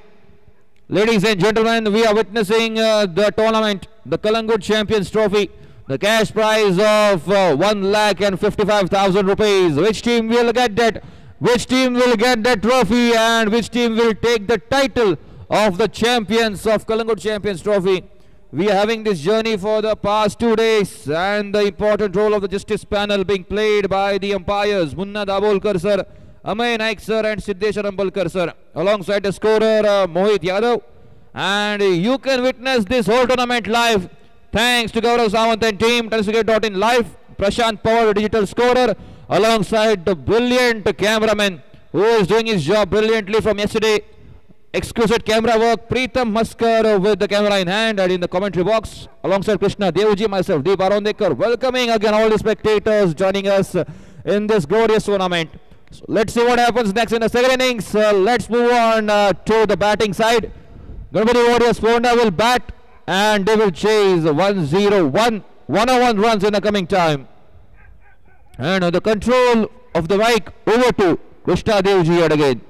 Ladies and gentlemen, we are witnessing the tournament, the Kalangut Champions Trophy, the cash prize of 1,55,000 rupees. Which team will get that? Which team will get that trophy, and which team will take the title of the champions of Kalangut Champions Trophy? We are having this journey for the past 2 days, and the important role of the justice panel being played by the umpires Munna Dabolkar sir, Amay Naik sir and Siddhesh Rambalkar sir, alongside the scorer Mohit Yadav. And you can witness this whole tournament live thanks to Gaurav Sawant and team, Tenniscricket.in live. Prashant Pawar, digital scorer, alongside the brilliant cameraman who is doing his job brilliantly from yesterday. Exquisite camera work, Preetham Maskar with the camera in hand, and in the commentary box alongside Krishna Devji, myself Deep Arondekar, welcoming again all the spectators joining us in this glorious tournament. So let's see what happens next in the second innings. Let's move on to the batting side. Ganpati Warriors Fonda will bat, and they will chase 101 runs in the coming time. And the control of the mic over to Krishna Devji yet again.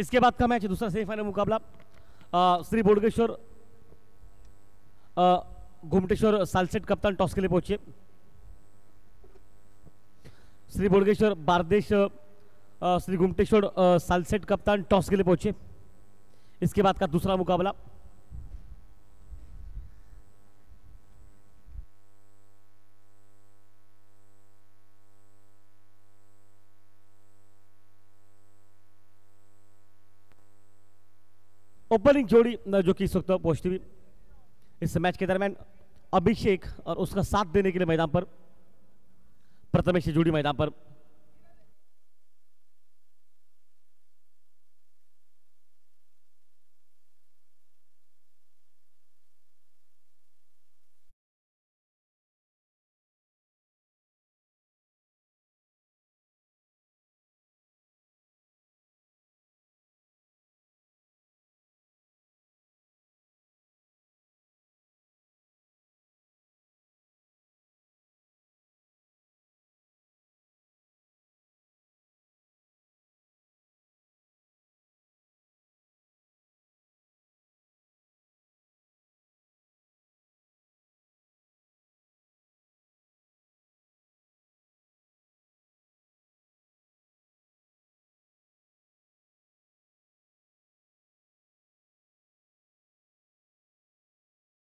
इसके बाद का match दूसरा semifinal मुकाबला श्री बोडगेश्वर घुमटेश्वर सालसेट कप्तान toss के लिए पहुंचे। श्री बोडगेश्वर बारदेश श्री घुमटेश्वर सालसेट कप्तान टॉस के लिए पहुंचे। इसके बाद का दूसरा मुकाबला ओपनिंग जोड़ी जो कि इस वक्त पहुंचती हुई इस मैच के दरमियान अभिषेक और उसका साथ देने के लिए मैदान पर प्रथमेश जोड़ी मैदान पर।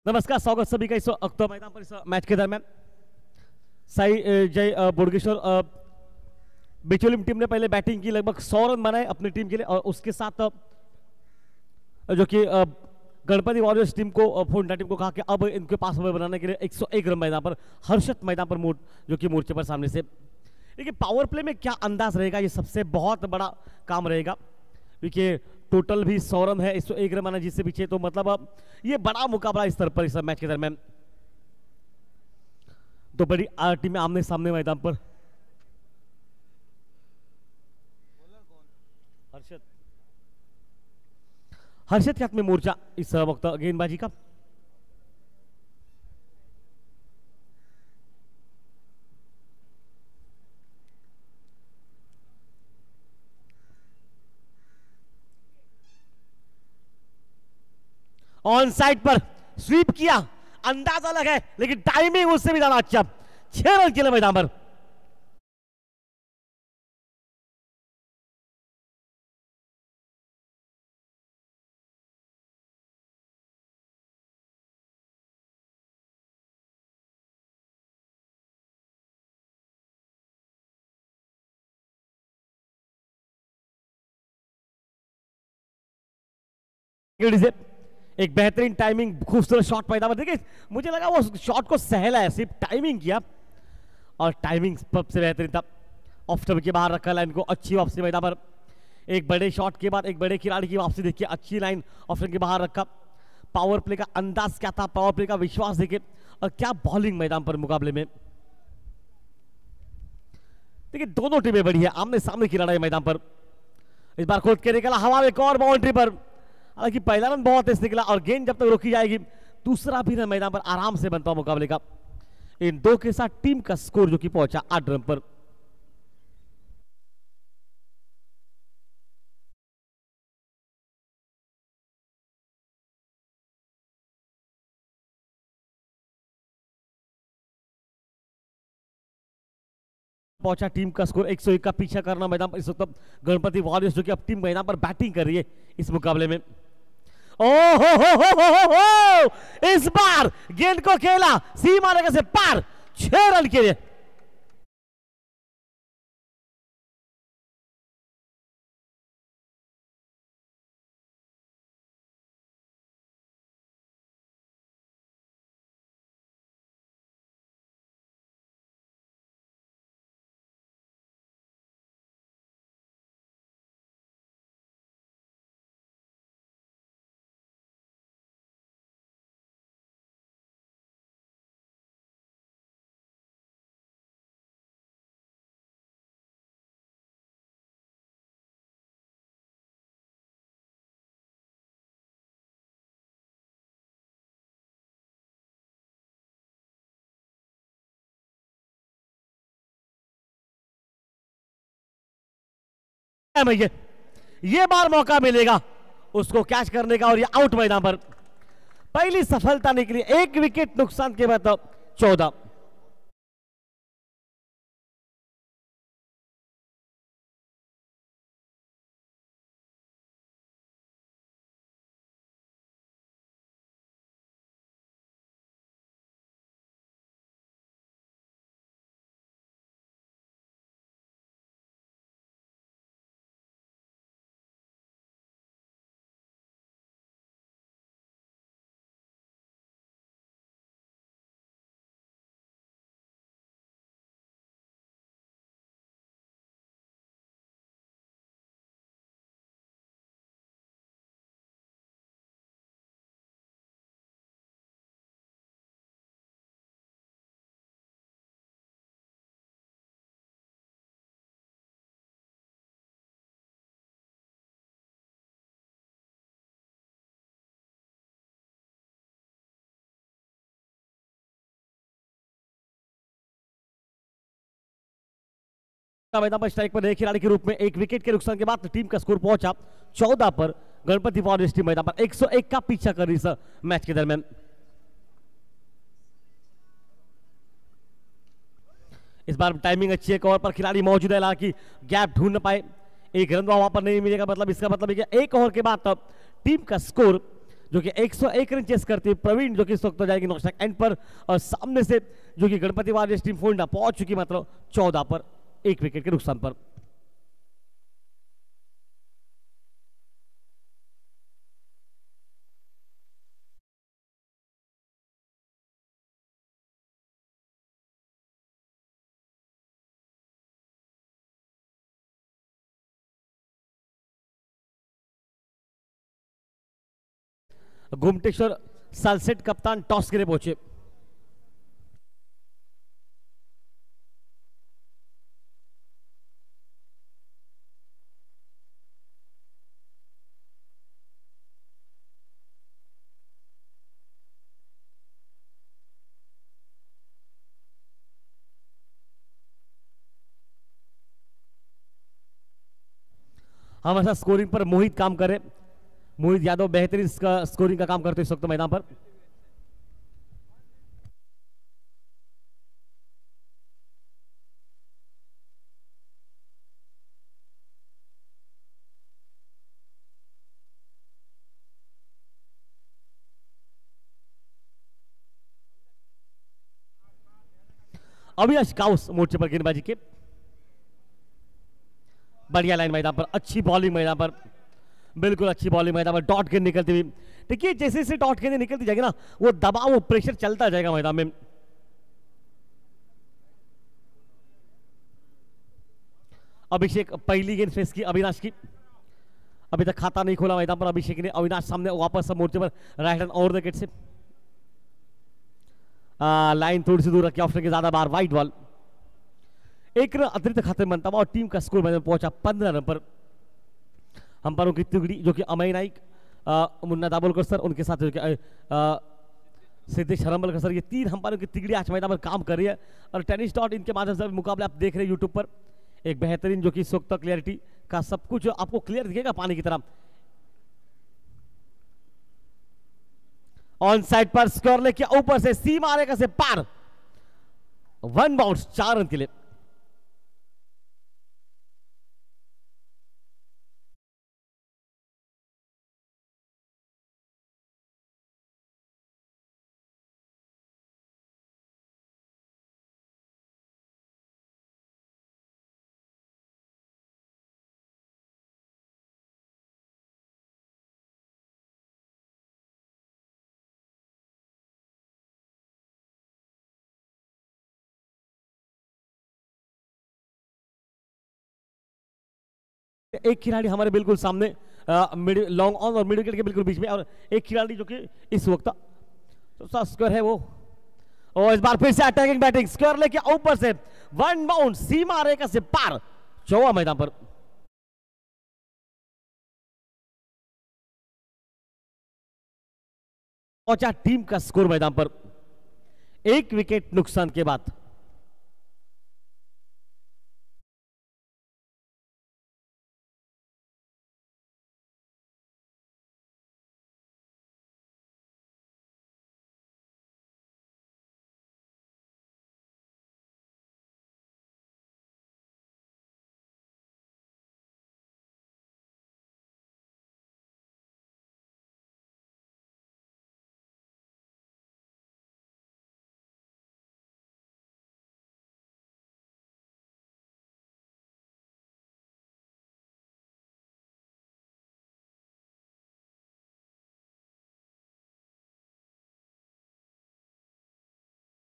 नमस्कार, स्वागत सभी का इस वक्त मैदान पर इस मैच के दरमियान साई जय बोडगेश्वर बिचोलिम टीम ने पहले बैटिंग की, लगभग 100 रन बनाए अपनी टीम के लिए और उसके साथ जो कि गणपति वॉरियर्स टीम को फोन टीम को कहा कि अब इनके पास ओवर बनाने के लिए 101 रन मैदान पर हर्षद मैदान पर जो कि मोर्चे पर सामने से। देखिए पावर प्ले में क्या अंदाज रहेगा, ये सबसे बहुत बड़ा काम रहेगा क्योंकि टोटल भी 100 रन है, 101 रन माना जिससे पीछे, तो मतलब अब ये बड़ा मुकाबला इस तरह पर इस मैच के दरमियान तो बड़ी टीमें आमने सामने मैदान पर। हर्षद के हाथ में मोर्चा इस वक्त गेंदबाजी का। ऑन साइड पर स्वीप किया, अंदाज अलग है लेकिन टाइमिंग उससे भी ज्यादा अच्छा। 6 रन के लिए मैदान पर। एक बेहतरीन टाइमिंग, खूबसूरत शॉट पैदा हुआ। देखिए मुझे लगा वो शॉट को सहला है, सिर्फ टाइमिंग किया और टाइमिंग सबसे बेहतरीन था। ऑफ स्टंप के बाहर रखा लाइन को, अच्छी वापसी मैदान पर। एक बड़े शॉट के बाद एक बड़े खिलाड़ी की वापसी देखिए, अच्छी लाइन ऑफ स्टंप के बाहर रखा। पावर प्ले का अंदाज क्या था, पावर प्ले का विश्वास देखिए और क्या बॉलिंग मैदान पर मुकाबले में। देखिए दोनों टीमें बड़ी है, आमने सामने की लड़ाई मैदान पर। इस बार खोद के निकला हवा में एक और बाउंड्री पर, हालांकि पहला रन बहुत तेज निकला और गेंद जब तक रोकी जाएगी दूसरा भी रन मैदान पर आराम से बनता मुकाबले का। इन दो के साथ टीम का स्कोर जो कि पहुंचा 8 रन पर। पहुंचा टीम का स्कोर 101 का पीछा करना मैदान पर इस वक्त गणपति वॉरियर्स जो कि अब टीम मैदान पर बैटिंग कर रही है इस मुकाबले में। ओ हो इस बार गेंद को खेला सीमा रेखा से पार, 6 रन के लिए। ये बार मौका मिलेगा उसको कैच करने का और ये आउट मैदान पर। पहली सफलता निकली, एक विकेट नुकसान के बाद 14। मैदान पर स्ट्राइक पर नए खिलाड़ी के रूप में एक विकेट के नुकसान के बाद टीम का स्कोर पहुंचा 14 पर। गणपति फॉरेस्ट टीम मैदान पर 101 का पीछा कर रही है मैच के दरमियान। इस बार टाइमिंग अच्छी है, ओवर पर खिलाड़ी मौजूद है, हालांकि गैप ढूंढ न पाए, एक रन वहां पर नहीं मिलेगा। मतलब इसका मतलब है कि एक ओवर के बाद तब टीम का स्कोर जो कि 101 रन चेस करती है। प्रवीण जो कि इस वक्त तो जाएगी नॉक एंड पर, और सामने से जो कि गणपति वारियर्स टीम फोल्डा पहुंच चुकी, मतलब 14 पर एक विकेट के नुकसान पर। गुमटेश्वर सालसेट कप्तान टॉस के लिए पहुंचे। हमारे साथ स्कोरिंग पर मोहित काम करे, मोहित यादव बेहतरीन स्कोरिंग का काम करते इस वक्त मैदान पर। अविनाश काउस मोर्चे पर गेंदबाजी के, बढ़िया लाइन मैदान पर, अच्छी बॉलिंग मैदान पर, बिल्कुल अच्छी बॉलिंग मैदान पर, डॉट गेंद निकलती हुई। देखिए जैसे जैसे डॉट गेंद निकलती जाएगी ना, वो दबाव, वो प्रेशर चलता जाएगा मैदान में। अभिषेक पहली गेंद फेस की अविनाश की, अभी तक खाता नहीं खोला मैदान पर अभिषेक ने। अविनाश सामने वापस मोर्चे पर right hand over the wicket से, लाइन थोड़ी सी दूर रखी ऑप्शन के, ज्यादा बार वाइट बॉल, एक रन अतिरिक्त खाते में बनता हुआ और टीम का स्कोर मैदान पहुंचा 15 रन पर। अंपायरों की तिगड़ी जो कि अमय नाइक, मुन्ना दाभोलकर सर, उनके साथ सिद्धेश हरम्बलकर सर, ये 3 अंपायरों की तिगड़ी आज मैदान पर काम कर रही है। और टेनिस डॉट इनके माध्यम से मुकाबले आप देख रहे हैं यूट्यूब पर, एक बेहतरीन जो कि इस वक्त क्लियरिटी का सब कुछ आपको क्लियर दिखेगा पानी की तरह। ऑन साइड पर स्कोर लेके ऊपर से सीमा रेखा से पार, 1 बाउंस 4 रन के लिए। एक खिलाड़ी हमारे बिल्कुल सामने लॉन्ग ऑन और मिड विकेट के बिल्कुल बीच में, और एक खिलाड़ी जो कि इस वक्त तो स्कोर है वो, और इस बार फिर से अटैकिंग बैटिंग, स्कोर लेके ऊपर से 1 बाउंड सीमा रेखा से पार, 14 मैदान पर। पहुंचा टीम का स्कोर मैदान पर एक विकेट नुकसान के बाद।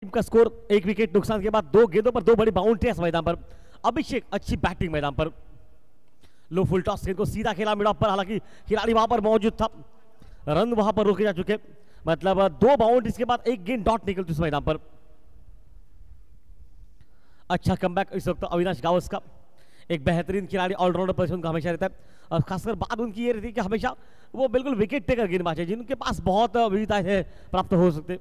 टीम का स्कोर 1 विकेट नुकसान के बाद 2 गेंदों पर 2 बड़ी बाउंड्री मैदान पर। अभिषेक अच्छी बैटिंग मैदान पर, लो फुल टॉस गेंद को सीधा खेला मिड ऑफ पर, हालांकि खिलाड़ी वहां पर मौजूद था, रन वहां पर रोके जा चुके, मतलब 2 बाउंड्रीज के बाद 1 गेंद डॉट निकलती उस मैदान पर। अच्छा कमबैक इस वक्त अविनाश गावस का, एक बेहतरीन खिलाड़ी ऑलराउंडर पोजीशन का हमेशा रहता है, और खासकर बात उनकी ये रहती है कि हमेशा वो बिल्कुल विकेट टेकर गेंदबाज है जिनके पास बहुत विविधताएं है प्राप्त हो सकते।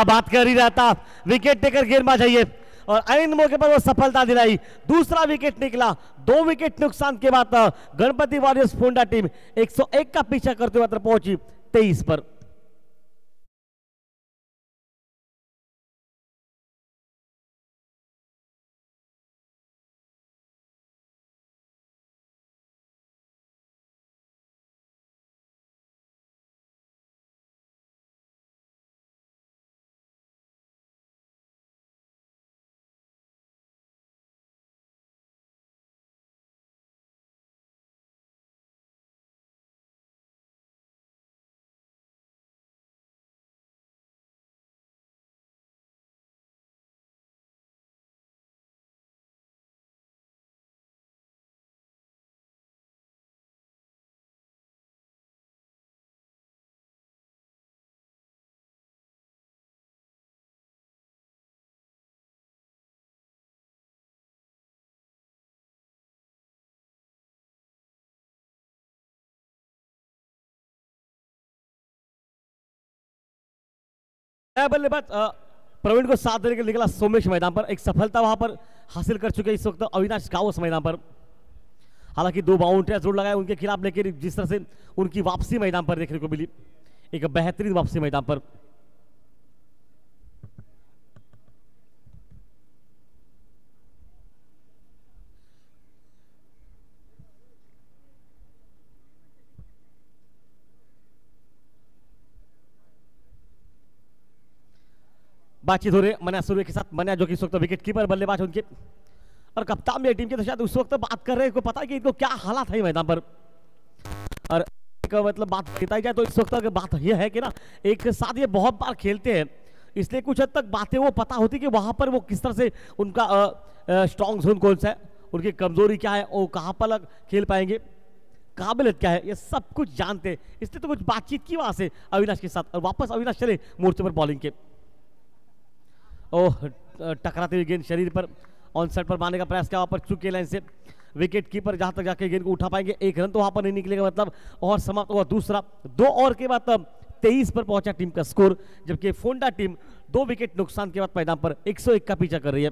बात कर ही रहता, विकेट टेकर गेंदबाज है ये, और ऐन मौके पर वो सफलता दिलाई, दूसरा विकेट निकला। 2 विकेट नुकसान के बाद गणपति वॉरियर्स फोंडा टीम 101 का पीछा करते हुए पहुंची 23 पर। बल्लेबाज प्रवीण को साथ देने के लिए निकला सोमेश मैदान पर, एक सफलता वहां पर हासिल कर चुके इस वक्त अविनाश गावस मैदान पर। हालांकि 2 बाउंड्रियां जरूर लगाए उनके खिलाफ, लेकिन जिस तरह से उनकी वापसी मैदान पर देखने को मिली, एक बेहतरीन वापसी मैदान पर। बातचीत हो रही है मन्या सूर्य के साथ, मन्या जो कि इस वक्त विकेट कीपर बल्लेबाज उनके, और कप्तान भी टीम के, तो शायद उस वक्त बात कर रहे हैं, को पता है कि इनको क्या हालात है मैदान पर। और मतलब बात बताई जाए तो इस वक्त अगर बात यह है कि ना, एक साथ ये बहुत बार खेलते हैं, इसलिए कुछ हद तक बातें वो पता होती कि वहां पर वो किस तरह से उनका स्ट्रॉन्ग जोन कौन सा है, उनकी कमजोरी क्या है, वो कहां पर खेल पाएंगे, काबिलियत क्या है, ये सब कुछ जानते हैं। इसलिए तो कुछ बातचीत की वहां से अविनाश के साथ, और वापस अविनाश चले मोर्चे पर बॉलिंग के। ओह, टकराते हुए गेंद शरीर पर ऑन साइड पर मारने का प्रयास किया, वहां पर चुके लाइन से विकेट कीपर जहां तक जाके गेंद को उठा पाएंगे, 1 रन तो वहां पर नहीं निकलेगा, मतलब और समाप्त हुआ दूसरा। 2 ओवर के बाद 23 पर पहुंचा टीम का स्कोर, जबकि फोंडा टीम 2 विकेट नुकसान के बाद मैदान पर 101 का पीछा कर रही है।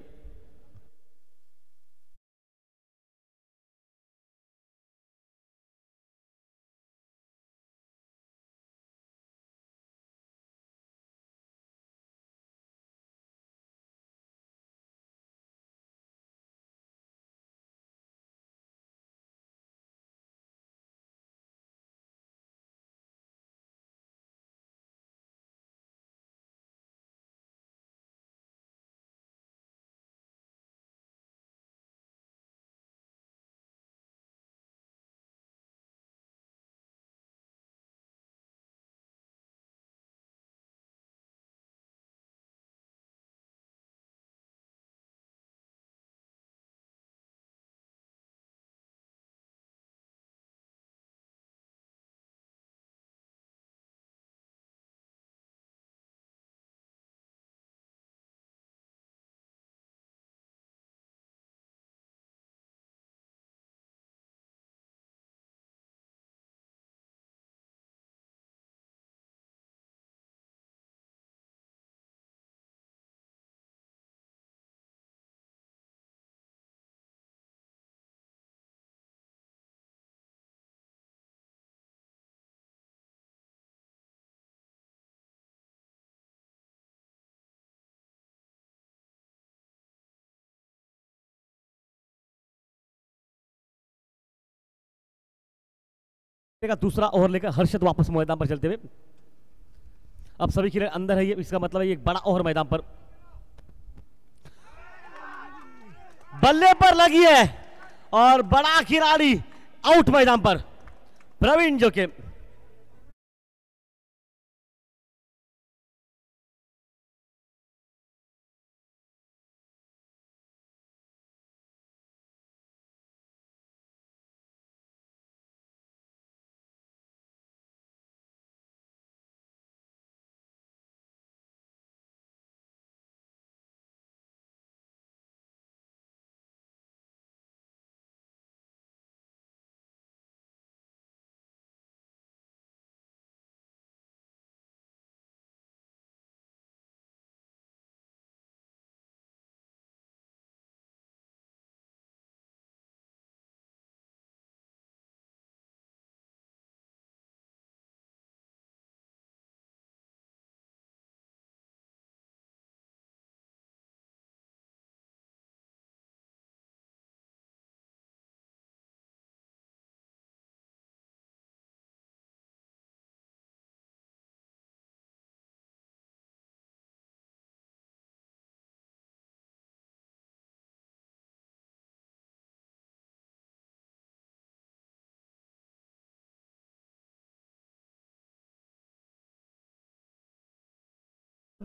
का दूसरा ओवर लेकर हर्षद वापस मैदान पर चलते हुए, अब सभी खिलाड़ी अंदर है, ये इसका मतलब है एक बड़ा ओवर मैदान पर, बल्ले पर लगी है और बड़ा खिलाड़ी आउट मैदान पर, प्रवीण जो के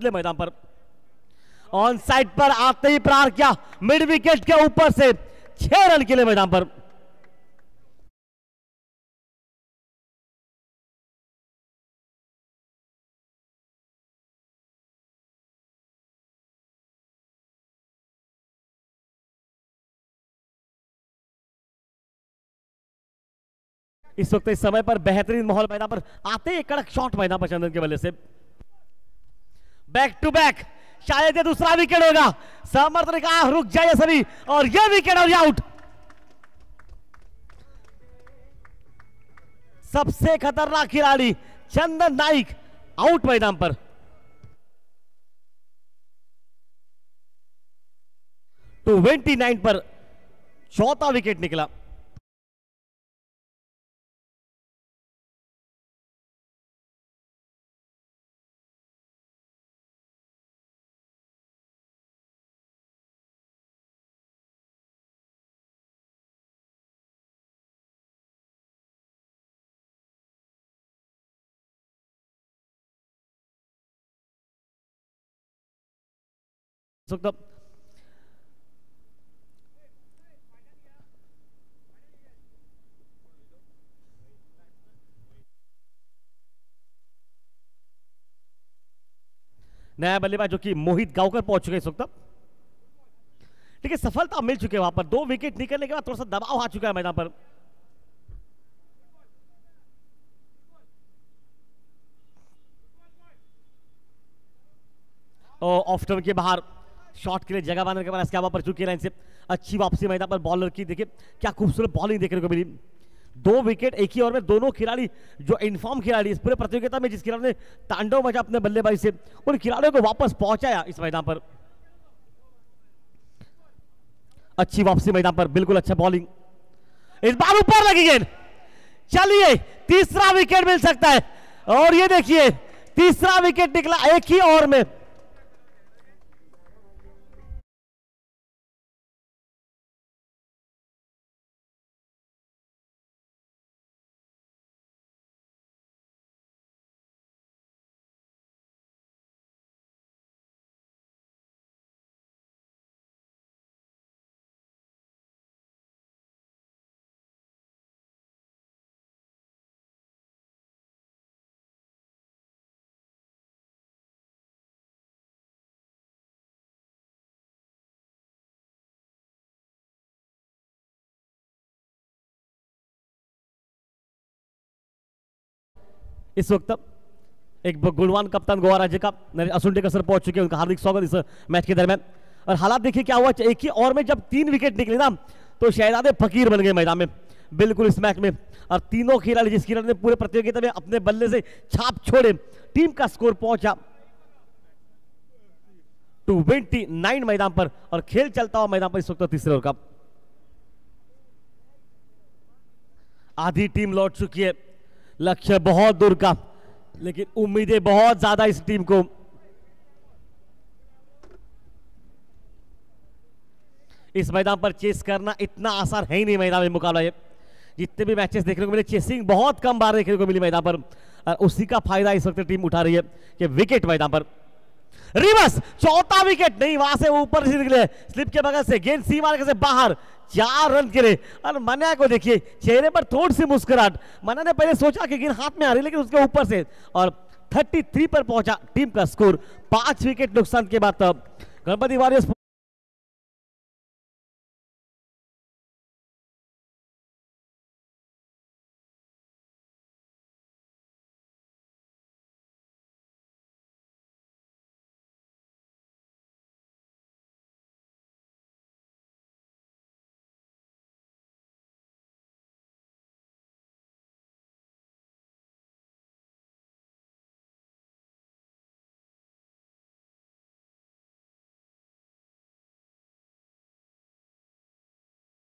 मैदान पर ऑन साइड पर आते ही प्रहार किया मिड विकेट के ऊपर से 6 रन के लिए मैदान पर। इस वक्त इस समय पर बेहतरीन माहौल मैदान पर आते ही कड़क शॉट मैदान पर चंदन के बल्ले से। बैक टू बैक, शायद ये दूसरा विकेट होगा। समर्थ ने कहा रुक जाइए सभी, और ये विकेट और ये आउट। सबसे खतरनाक खिलाड़ी चंदन नाइक आउट मैदान पर। तो 29 पर चौथा विकेट निकला। नया बल्लेबाज जो कि मोहित गांवकर पहुंच चुके हैं इस वक्त। ठीक है, सफलता मिल चुकी है वहां पर। 2 विकेट निकलने के बाद थोड़ा सा दबाव आ चुका है मैदान पर। ऑफ टर्न के बाहर शॉट के लिए जगह बनाने के बाद इसके पर चुकी लाइन से अच्छी वापसी मैदान पर। बॉलर की देखिए क्या खूबसूरत बॉलिंग देखने को मिली। 2 विकेट एक ही ओवर में। दोनों खिलाड़ी जो इनफॉर्म खिलाड़ी इस पूरे प्रतियोगिता में जिस खिलाड़ी ने तांडव मचा अपने बल्लेबाजी से, उन खिलाड़ियों को वापस पहुंचाया इस मैदान पर। अच्छी वापसी मैदान पर, बिल्कुल अच्छा बॉलिंग। इस बार ऊपर लगी गेंद। चलिए तीसरा विकेट मिल सकता है, और ये देखिए तीसरा विकेट निकला एक ही ओवर में। इस वक्त एक गुणवान कप्तान गोवा राज्य का असुंडेकर सर पहुंच चुके हैं। उनका हार्दिक स्वागत इस मैच के दरमियान। और हालात देखिए क्या हुआ, एक ही ओवर में जब 3 विकेट निकले ना, तो शहजादे फकीर बन गए मैदान में बिल्कुल इस मैच में। और तीनों खिलाड़ी जिस खिलाड़ी ने पूरे प्रतियोगिता में अपने बल्ले से छाप छोड़े, टीम का स्कोर पहुंचा 29 मैदान पर। और खेल चलता हुआ मैदान पर इस वक्त तीसरे ओवर का। आधी टीम लौट चुकी है। लक्ष्य बहुत दूर का, लेकिन उम्मीदें बहुत ज्यादा इस टीम को। इस मैदान पर चेस करना इतना आसान है ही नहीं मैदान में मुकाबला। ये जितने भी मैचेस देखने को मिले, चेसिंग बहुत कम बार देखने को मिली मैदान पर, और उसी का फायदा इस वक्त टीम उठा रही है कि विकेट मैदान पर। रिवर्स, चौथा विकेट नहीं, वहां से ऊपर से निकले स्लिप के बगल से गेंद सीमा से बाहर। 4 रन के लिए। और मन्या को देखिए चेहरे पर थोड़ी सी मुस्कुराहट। मन्या ने पहले सोचा कि गेंद हाथ में आ रही, लेकिन उसके ऊपर से, और 33 पर पहुंचा टीम का स्कोर। 5 विकेट नुकसान के बाद गणपति वॉरियर्स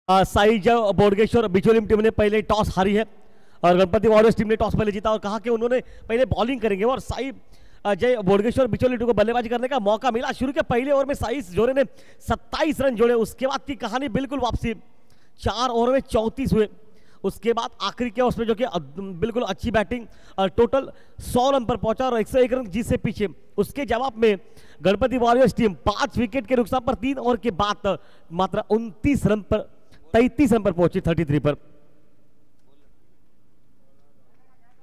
साई बोडगेश्वर बिचोलिम टीम ने पहले टॉस हारी है, और गणपति वॉरियर्स टीम ने टॉस पहले जीता और कहा कि उन्होंने पहले बॉलिंग करेंगे। और साई जय बोडगेश्वर बिचोलिम टीम को बल्लेबाजी करने का मौका मिला। शुरू के पहले ओवर में साई जोड़े ने 27 रन जोड़े। उसके बाद की कहानी बिल्कुल वापसी। 4 ओवर में 34 हुए। उसके बाद आखिरी के उसमें जो कि बिल्कुल अच्छी बैटिंग और टोटल 100 रन पर पहुंचा और 101 रन जीत से पीछे। उसके जवाब में गणपति वॉरियर्स टीम 5 विकेट के नुकसान पर 3 ओवर के बाद मात्र 29 रन पर 33 रन पर पहुंची 33 पर।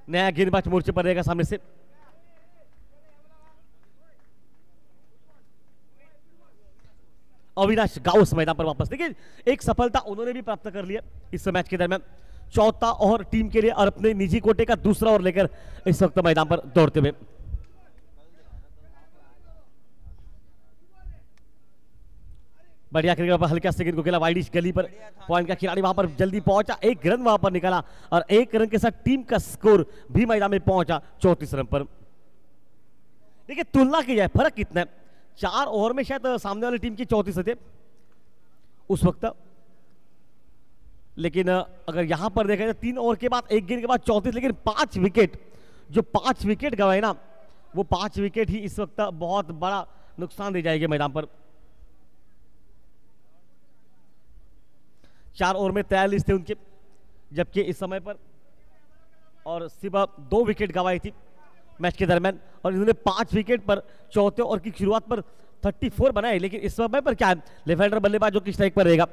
नया गेंदबाज मोर्चे पर रहेगा सामने से। अविनाश गाउस मैदान पर वापस। देखिए एक सफलता उन्होंने भी प्राप्त कर लिया इस मैच के दरमियान। चौथा ओवर टीम के लिए और अपने निजी कोटे का दूसरा ओवर लेकर इस वक्त मैदान पर दौड़ते हुए। बढ़िया क्रिकेट पर हल्का सेकंड को खेला वाइडिश गली पर। पॉइंट का खिलाड़ी वहां पर जल्दी पहुंचा, 1 रन वहां पर निकाला और 1 रन के साथ टीम का स्कोर भी मैदान में पहुंचा 34 रन पर। देखिए तुलना की जाए फर्क कितना है, 4 ओवर में शायद सामने वाली टीम की 34 थे उस वक्त, लेकिन अगर यहां पर देखा जाए 3 ओवर के बाद 1 गेंद के बाद 34, लेकिन 5 विकेट, जो 5 विकेट गवाए ना, वो 5 विकेट ही इस वक्त बहुत बड़ा नुकसान दे जाएगी मैदान पर। 4 ओवर में 43 थे उनके, जबकि इस समय पर और सिर्फ 2 विकेट गवाई थी मैच के दरमियान और इन्होंने 5 विकेट पर चौथे ओवर की शुरुआत पर 34 बनाए। लेकिन इस समय पर क्या है, लेफ्ट हैंडर बल्लेबाज जो कि स्ट्राइक पर रहेगा।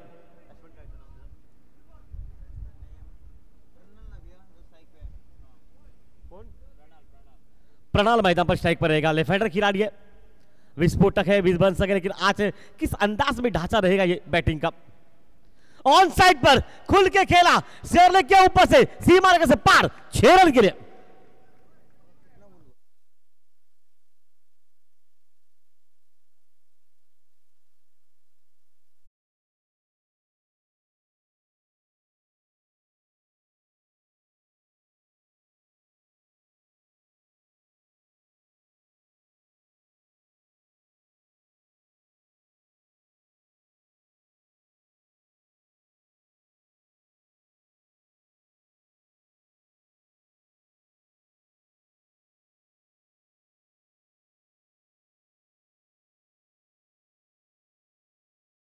प्रणाल मैदान पर स्ट्राइक पर रहेगा। लेफ्ट हैंडर खिलाड़ी है, विस्फोटक है, विध्वंसक है, लेकिन आज किस अंदाज में ढांचा रहेगा ये बैटिंग का। ऑन साइड पर खुल के खेला, शेरले के ऊपर से सीमा रेखा से पार, 6 रन के लिए।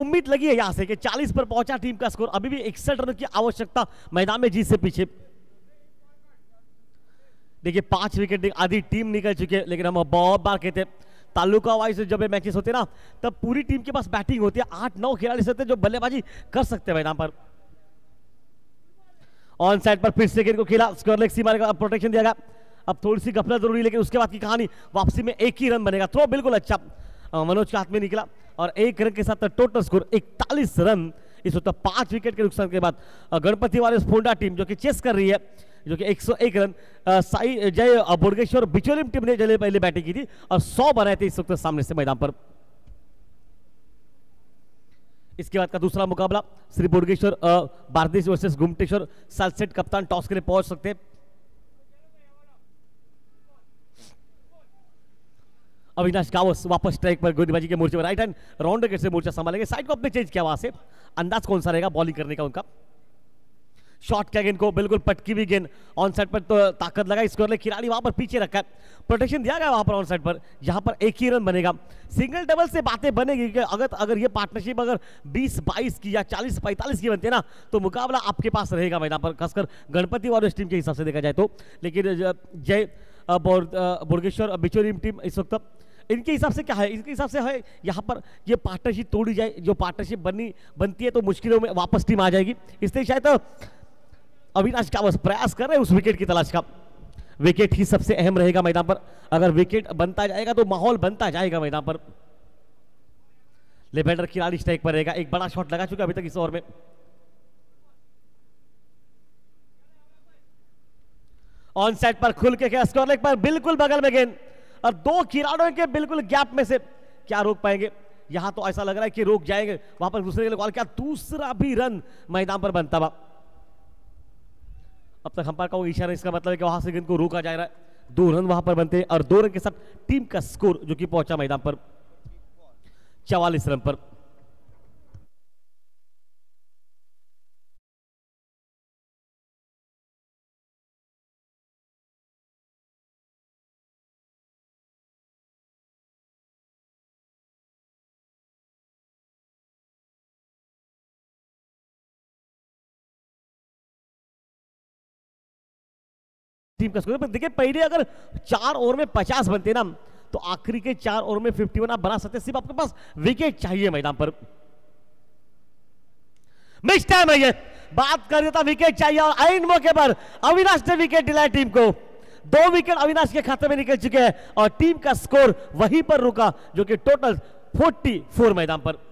उम्मीद लगी है यहां से कि 40 पर पहुंचा टीम का स्कोर, अभी भी 61 रन की आवश्यकता मैदान में जीत से पीछे। देखिए 5 विकेट आधी टीम निकल चुकी है, लेकिन हम बहुत बार कहते हैं तालुका वाइज जब मैचेस होते हैं ना, तब पूरी टीम के पास बैटिंग होती है, 8-9 खिलाड़ी होते हैं जो बल्लेबाजी कर सकते हैं मैदान पर। ऑन साइड पर फिर से गेंद को खेला, स्क्वायर लेग सीमा का प्रोटेक्शन दिया गया। अब थोड़ी सी गफलत जरूरी, लेकिन उसके बाद की कहानी वापसी में 1 ही रन बनेगा। थ्रो बिल्कुल अच्छा मनोज के हाथ में निकला और 1 रन के साथ टोटल स्कोर 41 रन इस वक्त 5 विकेट के नुकसान के बाद। गणपति वाले स्पोंडा टीम जो कि चेस कर रही है, जो कि 101 रन, साई जय बोडगेश्वर बिचोलिम टीम ने जले पहले बैटिंग की थी और 100 बनाए थे इस वक्त सामने से मैदान पर। इसके बाद का दूसरा मुकाबला श्री बोडगेश्वर बारदेश वर्सेस गुमटेश्वर। सलसेट कप्तान टॉस के लिए पहुंच सकते हैं। अविनाश गावस वापस स्ट्राइक पर गेंदबाजी के मोर्चे पर, राइट हैंड राउंड से मोर्चा संभालेंगे। साइड को अपने चेंज किया वहां से, अंदाज कौन सा रहेगा बॉलिंग करने का उनका। शॉट क्या गेंद को बिल्कुल पटकी हुई गेंद, ऑन साइड पर तो ताकत लगा, स्कोर खिलाड़ी वहां पर पीछे रखा है, प्रोटेक्शन दिया गया वहां पर ऑन साइड पर, जहां पर 1 ही रन बनेगा। सिंगल डबल से बातें बनेगी कि अगर ये पार्टनरशिप अगर 20-22 की या 40-45 की बनती है ना, तो मुकाबला आपके पास रहेगा मैदान पर, खासकर गणपति वाले टीम के हिसाब से देखा जाए तो। लेकिन जय बोडगेश्वर बिचोली टीम इस वक्त इनके हिसाब से क्या है, इनके हिसाब से है यहाँ पर ये पार्टनरशिप तोड़ी जाए, जो पार्टनरशिप बनती है तो मुश्किलों में वापस टीम आ जाएगी। इसलिए शायद अविनाश का बस प्रयास कर रहे हैं उस विकेट की तलाश का। विकेट ही सबसे अहम रहेगा मैदान पर, अगर विकेट बनता जाएगा तो माहौल बनता जाएगा मैदान पर। लेफ्ट हैंडर खिलाड़ी स्ट्राइक पर रहेगा, एक बड़ा शॉट लगा चुका अभी तक इस ओवर में। ऑन साइड पर खुल के स्कोर लेग पर बिल्कुल बगल में गेंद और 2 खिलाड़ियों के बिल्कुल गैप में से क्या रोक पाएंगे। यहां तो ऐसा लग रहा है कि रोक जाएंगे, वहां पर दूसरे के लिए क्या दूसरा भी रन मैदान पर बनता हुआ। अब तक अंपायर का वो इशारा, इसका मतलब है कि वहां से गेंद को रोका जा रहा है। 2 रन वहां पर बनते हैं और 2 रन के साथ टीम का स्कोर जो कि पहुंचा मैदान पर 44 रन पर। टीम का स्कोर। देखिए पहले अगर 4 ओवर में 50 बनते ना तो आखिरी के 4 ओवर में 51 आप बना सकते, सिर्फ आपके पास विकेट चाहिए मैदान पर। मिस टाइम है ये, बात कर रहा था विकेट चाहिए और आइन मौके पर अविनाश ने विकेट दिलाया टीम को। 2 विकेट अविनाश के खाते में निकल चुके हैं और टीम का स्कोर वहीं पर रुका जो कि टोटल 44 मैदान पर।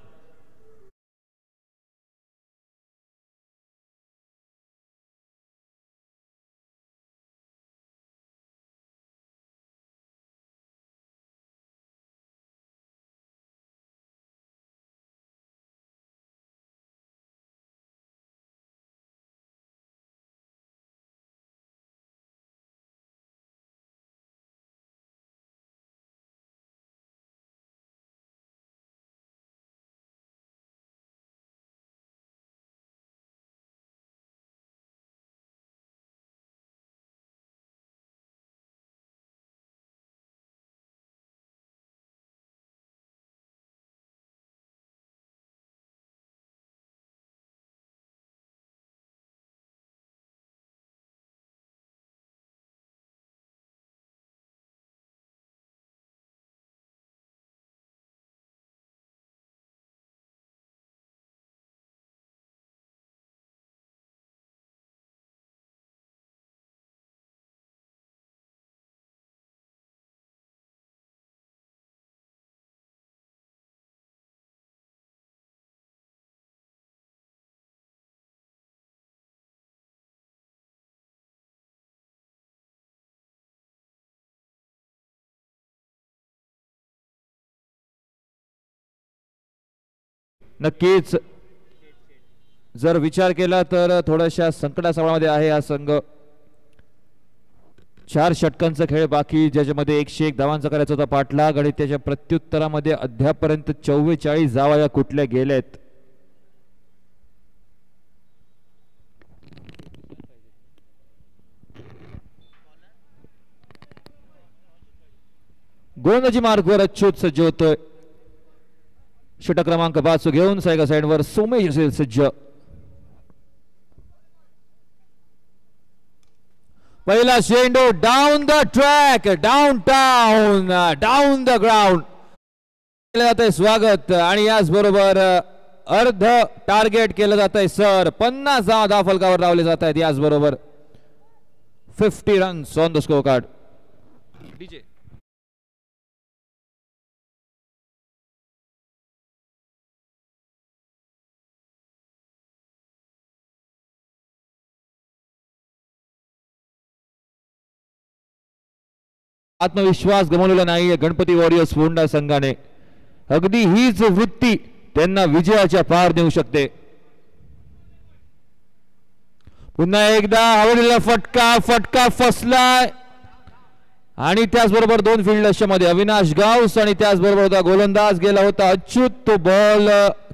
नक्कीच जर विचार केला तर थोड्याशा संकटासमोर आहे हा संघ। 4 षटकांचा खेळ बाकी, ज्याच्यामध्ये 101 धावांचा करायचा होता पाठलाग आणि त्याच्या प्रत्युत्तरामध्ये अद्यापर्यंत 44 धावा या कुठल्या गेल्यात। गोलंदाजी मार्गवर अच्युत सज्ज होतोय। षटक क्रमांक 5 घेऊन साईडवर सोमेश असेल सज्ज। पहिला चेंडू down the track, down town, down the ground केलं जातंय स्वागत आणि याच बरोबर अर्ध टार्गेट केलं जातंय सर। 50 धावा फलकावर लावले जात आहेत, याच बरोबर 50 runs on the score card. DJ आत्मविश्वास गमावलेला नाहीये गणपती वॉरियर्स फोंडा संघाने। अगदी हीच वृत्ती त्यांना विजयाच्या पार नेऊ शकते। पुन्हा एकदा हवेलीला फटका, फटका फसलाय आणि त्याचबरोबर 2 फील्ड लक्ष्यामध्ये अविनाश गावस आणि त्याचबरोबर होता गोलंदाज गेला होता अच्युत, तो बॉल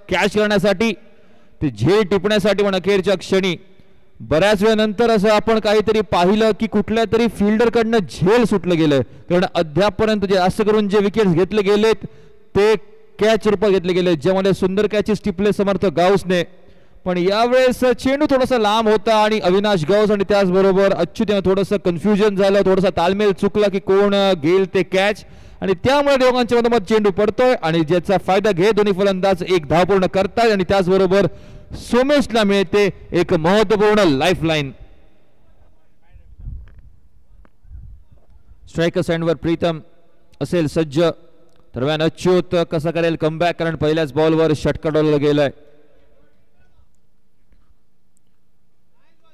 कॅच करण्यासाठी, ते झेल टिपण्यासाठी पण अखेरच्या क्षणी बऱ्याच वेळानंतर असं आपण काहीतरी पाहिलं की कुठल्या तरी फिल्डर कडनं झेल सुटलं गेलं, कारण अद्यापर्यंत जे जास्त करून जे विकेट्स घेतले गेलेत ते कॅच रूपात घेतले गेले, ज्यामध्ये सुंदर कॅचेस टिपले समर्थ गावसने। पण यावेळेस चेंडू थोडासा लांब होता आणि अविनाश गावस आणि त्याचबरोबर अच्युत यांना थोडंसं कन्फ्युजन झालं, थोडासा तालमेल चुकला की कोण घेईल ते कॅच, आणि त्यामुळे दोघांच्या मधोमध चेंडू पडतोय आणि ज्याचा फायदा घेत दोन्ही फलंदाज 1 धाव पूर्ण करतायत आणि त्याचबरोबर सोमेशला मिळते एक महत्वपूर्ण लाईफलाईन। स्ट्रायकर सँडवर प्रीतम असेल सज्ज, दरम्यान अच्युत कसा करेल कमबॅक, कारण पहिल्याच बॉलवर षटकार डोलला गेलाय।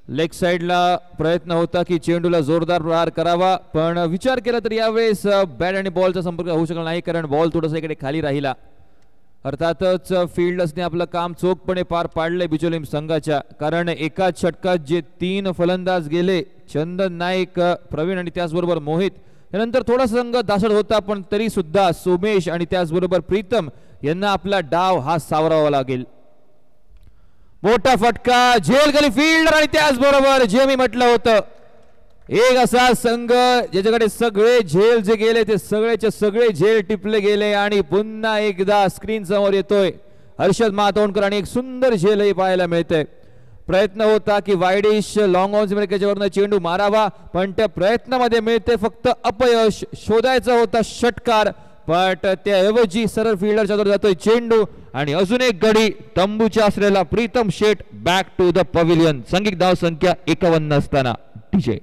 लेग साइडला प्रयत्न होता की चेंडूला जोरदार प्रहार करावा, पण विचार केला तर यावेळेस बॅट आणि बॉलचा संपर्क होऊ शकला नाही, कारण बॉल थोडासा इकडे खाली राहिला। अर्थातच फील्डर्सने आपलं काम चोखपणे पार पाडले बिचोलीम संघाच्या, कारण एकाच षटकात जे 3 फलंदाज गेले, चंदन नाईक, प्रवीण आणि त्याचबरोबर मोहित, त्यानंतर थोडा संघ दासट होता, पण तरी सुद्धा सोमेश आणि त्याचबरोबर प्रीतम यांना आपला डाव हा सावरावा लागेल। मोठा फटका, झेल खाली फील्डर आणि त्याचबरोबर जे मी म्हटलं होतं एक असा संघ ज्याच्याकडे सगळे झेल जे गेले ते सगळेचे सगळे झेल टिपले गेले आणि पुन्हा एकदा स्क्रीन समोर येतोय हर्षद मातोंडकर आणि एक सुंदर झेलही पाहायला मिळते। प्रयत्न होता की वाईडिश लॉंग ऑन अमेरिकेच्यावरनं चेंडू मारावा, पण त्या प्रयत्नामध्ये मिळते फक्त अपयश. शोधायचा होता षटकार, पण त्याऐवजी सरळ फिल्डरच्या जवळ जातोय चेंडू आणि अजून एक गडी तंबूच्या असलेला प्रीतम Sheth back to the pavilion. संघिक धाव संख्या 51 असताना डीजे.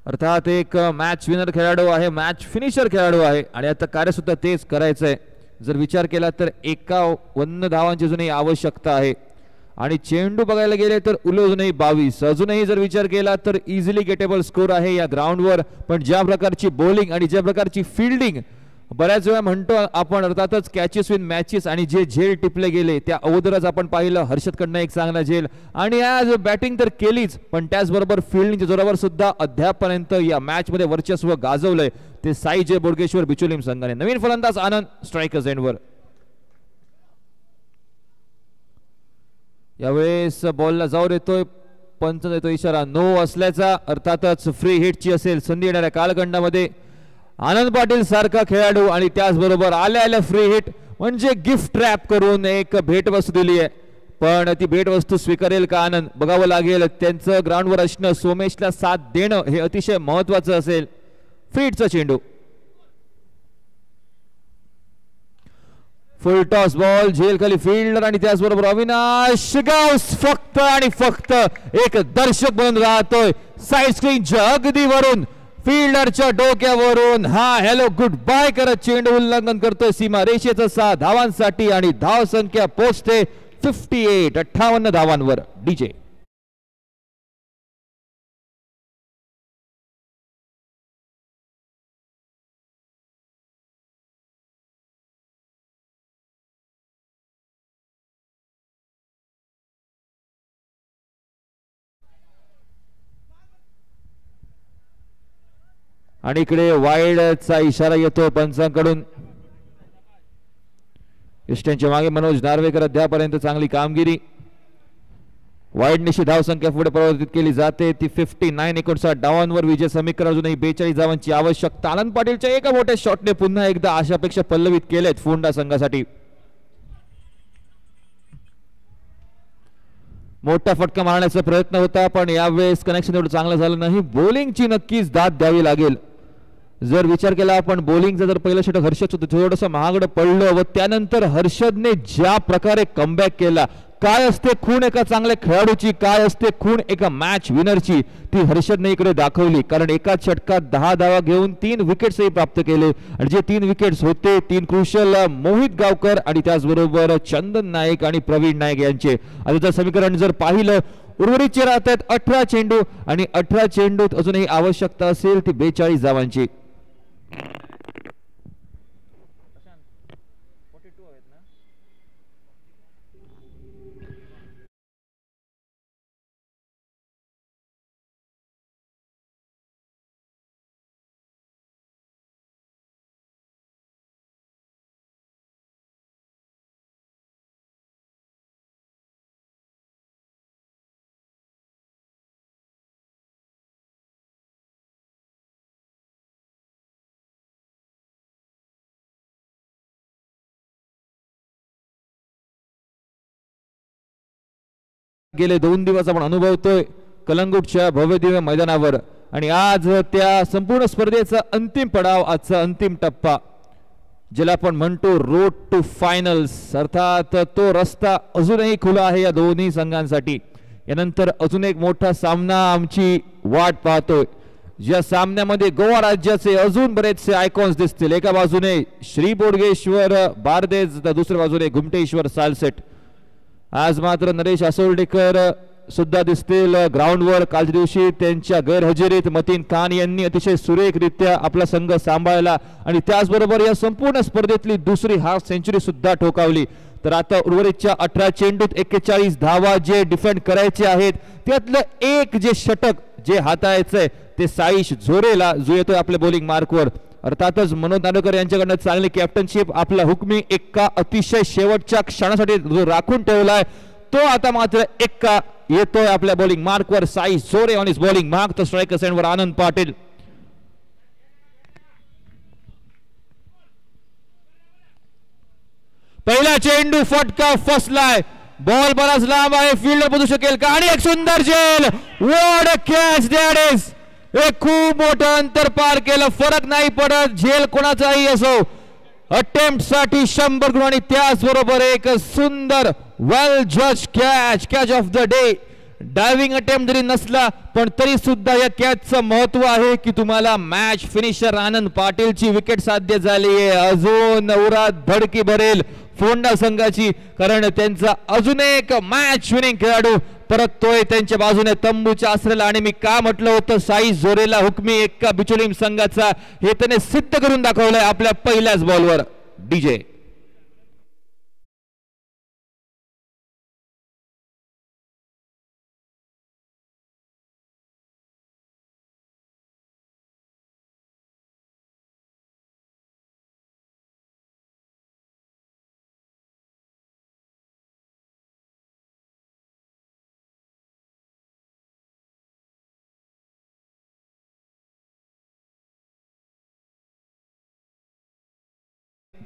अर्थात एक मॅच विनर खेळाडू आहे, मॅच फिनिशर खेळाडू आहे आणि आता कार्य सुद्धा तेच करायचंय. जर विचार केला तर 51 धावांची अजूनही आवश्यकता आहे आणि चेंडू बघायला गेले तर अजूनही 22. अजूनही जर विचार केला तर इझिली गेटेबल स्कोर आहे या ग्राउंडवर. पण ज्या प्रकारची बॉलिंग आणि ज्या प्रकारची फिल्डिंग बऱ्याच वेळा म्हणतो आपण, अर्थातच कॅचेस विन मॅचेस आणि जे झेल टिपले गेले त्या अगोदरच आपण पाहिलं हर्षदकडनं एक चांगला झेल आणि आज बॅटिंग तर केलीच, पण त्याचबरोबर फिल्डिंगच्या जोरावर सुद्धा अद्यापपर्यंत या मॅच मध्ये वर्चस्व गाजवलंय ते साई जय बोडगेश्वर बिचोलीम संघाने. नवीन फलंदाज आनंद स्ट्रायकर्स एंडवर. यावेळेस बॉलला जाऊन येतोय, पंच देतो इशारा नो असल्याचा. अर्थातच फ्री हिटची असेल संधी येणाऱ्या कालखंडामध्ये. आनंद पाटील सारखा खेळाडू आणि त्याचबरोबर आल्या फ्री हिट म्हणजे गिफ्ट ट्रॅप करून एक भेटवस्तू दिली आहे, पण ती भेटवस्तू स्वीकारेल का आनंद बघावं लागेल. त्यांचं ग्राउंडवर असणं, सोमेशला साथ देणं हे अतिशय महत्वाचं असेल. फ्रीटचा चेंडू, फुल टॉस बॉल, झेल खाली फिल्डर आणि त्याचबरोबर अविनाश गाऊस फक्त आणि फक्त एक दर्शक बनून राहतोय साइड स्क्रीनच्या अगदी वरून. फिल्डरच्या डोक्यावरून हा हॅलो गुड बाय करत चेंडू उल्लंघन करतोय सीमा रेषेचा 6 धावांसाठी आणि धाव संख्या पोहोचते 58. 58 धावांवर डीजे. आणि इकडे वाईडचा इशारा येतो पंचांकडून. इष्टांच्या मागे मनोज नार्वेकर अद्यापर्यंत चांगली कामगिरी. वाईड निशी धाव संख्या पुढे परिवर्तित केली जाते ती 59. 59 डावांवर विजय समीकरण अजूनही 42 धावांची आवश्यकता. आनंद पाटीलच्या एका मोठ्या शॉटने पुन्हा एकदा आशापेक्षा पल्लवित केलेत फोंडा संघासाठी. मोठा फटका मारण्याचा प्रयत्न होता, पण यावेळेस कनेक्शन एवढं चांगलं झालं नाही. बॉलिंगची नक्कीच दाद द्यावी लागेल. जर विचार केला आपण बॉलिंगचा, जर पहिलं षटक हर्षद थोडंसं महागडं पडलं व त्यानंतर हर्षदने ज्या प्रकारे कमबॅक केला, काय असते खूण एका चांगल्या खेळाडूची, काय असते खूण एका मॅच विनरची, ती हर्षदने इकडे दाखवली. कारण एकाच षटकात 10 धावा घेऊन 3 विकेट्सही प्राप्त केले आणि जे 3 विकेट्स होते 3 क्रुशल मोहित गावकर आणि त्याचबरोबर चंदन नाईक आणि प्रवीण नाईक यांचे. आता जर समीकरण जर पाहिलं, उर्वरितचे राहत आहेत 18 चेंडू आणि 18 चेंडूत अजूनही आवश्यकता असेल ती 42 धावांची. गेले 2 दिवस आपण अनुभवतोय कलंगूटच्या भव्य दिव्य मैदानावर आणि आज त्या संपूर्ण स्पर्धेचा अंतिम पडाव, आजचा अंतिम टप्पा ज्याला आपण म्हणतो रोड टू फायनल्स. अर्थात तो रस्ता अजूनही खुला आहे या दोन्ही संघांसाठी. यानंतर अजून एक मोठा सामना आमची वाट पाहतोय, ज्या सामन्यामध्ये गोवा राज्याचे अजून बरेचसे आयकॉन्स दिसतील. एका बाजूने श्री बोडगेश्वर बारदेज तर दुसऱ्या बाजूने घुमटेश्वर सालसेट. आज मात्र नरेश असोर्डेकर सुद्धा दिसतील ग्राउंडवर. कालच्या दिवशी त्यांच्या गैरहजेरीत मतीन खान यांनी अतिशय सुरेखरित्या आपला संघ सांभाळला आणि त्याचबरोबर या संपूर्ण स्पर्धेतली दुसरी हाफ सेंचुरी सुद्धा ठोकावली. तर आता उर्वरितच्या 18 चेंडूत 41 धावा जे डिफेंड करायचे आहेत त्यातलं एक जे षटक जे हाताळायचंय ते साईश झोरेला जो येतोय आपल्या बॉलिंग मार्कवर. अर्थातच मनोज नांदुरकर यांच्याकडनं चांगली कॅप्टनशिप, आपला हुकमी एक्का अतिशय शेवटच्या क्षणासाठी जो राखून ठेवलाय तो आता मात्र एक्का येतोय आपल्या बॉलिंग मार्कवर. Saish Zore on his bowling mark. तर स्ट्रायकर एंडवर आनंद पाटील. पहिला चेंडू फटका फसलाय, बॉल बराच लांब आहे, फील्ड पोहोचू शकेल का? आणि एक सुंदर झेल. What a catch that is. एक खूप मोठं अंतर पार केलं, फरक नाही पडत झेल कोणाचाही असो. अटेम्प्ट साठी 100 गुण आणि त्याचबरोबर एक सुंदर वेल जज catch, catch of the day. Diving attempt जरी नसला पण तरी सुद्धा या कॅचचं महत्व आहे की तुम्हाला मॅच फिनिशर आनंद पाटीलची विकेट साध्य झाली आहे. अजून उरात धडकी भरेल फोंडा संघाची, कारण त्यांचा अजून एक मॅच विनिंग खेळाडू परततोय त्यांच्या बाजूने तंबूच्या आसऱ्याला. आणि मी का म्हटलं होतं साईश झोरेला हुकमी एक्का बिचोलीम संघाचा, हे त्याने सिद्ध करून दाखवलंय आपल्या पहिल्याच बॉलवर. डीजे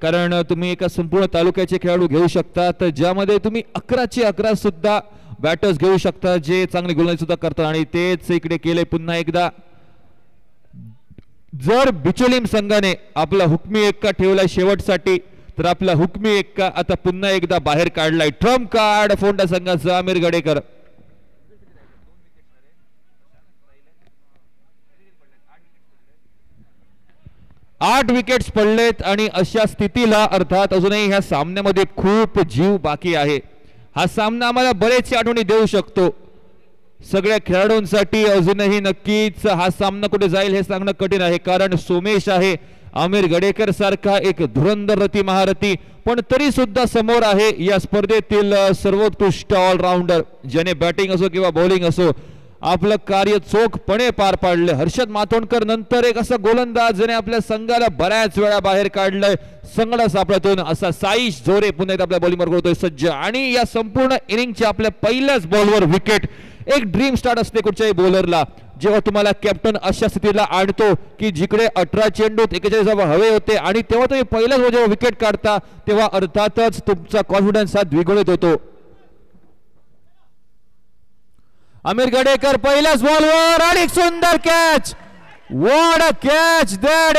कारण तुम्ही एका संपूर्ण तालुक्याचे खेळाडू घेऊ शकता तर ज्यामध्ये तुम्ही 11चे 11 सुद्धा बॅटर्स घेऊ शकता जे चांगली गोलंदाजी सुद्धा करतात. आणि तेच इकडे केले पुन्हा एकदा. जर बिचोलीम संघाने आपला हुकमी एक्का ठेवलाय शेवटसाठी तर आपला हुकमी एक्का आता पुन्हा एकदा बाहेर काढलाय. ट्रम्प कार्ड फोंडा संघाचा आमिर गडेकर. आठ विकेट्स पडलेत आणि अशा स्थितीला अर्थात अजूनही ह्या सामन्यामध्ये खूप जीव बाकी आहे. हा सामना आम्हाला बरेचसे आठवणी देऊ शकतो. सगळ्या खेळाडूंसाठी अजूनही नक्कीच हा सामना कुठे जाईल हे सांगणं कठीण आहे, कारण सोमेश आहे आमिर गडेकर सारखा एक धुरंधर रती महारथी, पण तरी सुद्धा समोर आहे या स्पर्धेतील सर्वोत्कृष्ट ऑलराऊंडर ज्याने बॅटिंग असो किंवा बॉलिंग असो आपलं कार्य चोखपणे पार पाडले. हर्षद मातोंडकर नंतर एक असा गोलंदाज ज्याने आपल्या संघाला बऱ्याच वेळा बाहेर काढलंय संघाला सापळ्यातून, असा साईश झोरे पुन्हा एकदा आपल्या बॉलिंगवर करतोय सज्ज. आणि या संपूर्ण इनिंगच्या आपल्या पहिल्याच बॉलवर विकेट. एक ड्रीम स्टार्ट असते कुठच्याही बॉलरला जेव्हा तुम्हाला कॅप्टन अशा स्थितीला आणतो की जिकडे 18 चेंडूत 41 धावा हवे होते आणि तेव्हा तुम्ही पहिल्याच जेव्हा विकेट काढता तेव्हा अर्थातच तुमचा कॉन्फिडन्स हा द्विगुणित होतो. आमिर गडेकर पहिल्याच बॉलवर आणि सुंदर catch. What a catch that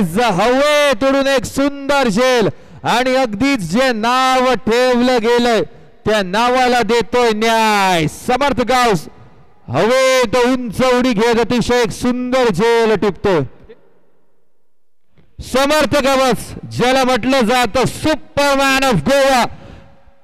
is. हवे तोडून एक सुंदर झेल आणि अगदीच जे नाव ठेवलं गेलंय त्या नावाला देतोय न्याय. समर्थ गावस हवे तो उंच उडी घेत अतिशय एक सुंदर झेल टिपतोय. समर्थ गावस ज्याला म्हटलं जातं सुपरमॅन ऑफ गोवा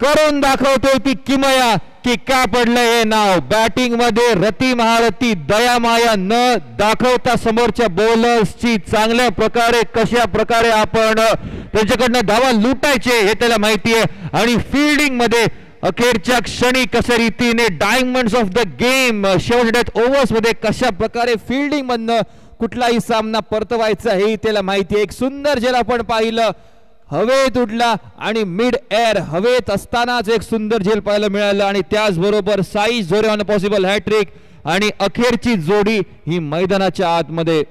करून दाखवतोय ती किमया की का पडलं हे नाव. बॅटिंग मध्ये रती महारथी दयामाया न दाखवता समोरच्या बॉलर्सची चांगल्या प्रकारे कशा प्रकारे आपण त्यांच्याकडनं धावा लुटायचे हे त्याला माहिती आहे. आणि फिल्डिंग मध्ये अखेरच्या क्षणी कशा रीतीने डायमंड्स ऑफ द गेम शेवटच्या ओव्हर्स मध्ये कशा प्रकारे फिल्डिंग मधनं कुठलाही सामना परतवायचा हे त्याला माहिती आहे. एक सुंदर जेला आपण पाहिलं हवेत उडला आणि मिड एअर हवेत असतानाच एक सुंदर झेल पाहायला मिळालं. आणि त्याचबरोबर Saish Zore on possible hat trick आणि अखेरची जोडी ही मैदानाच्या आतमध्ये.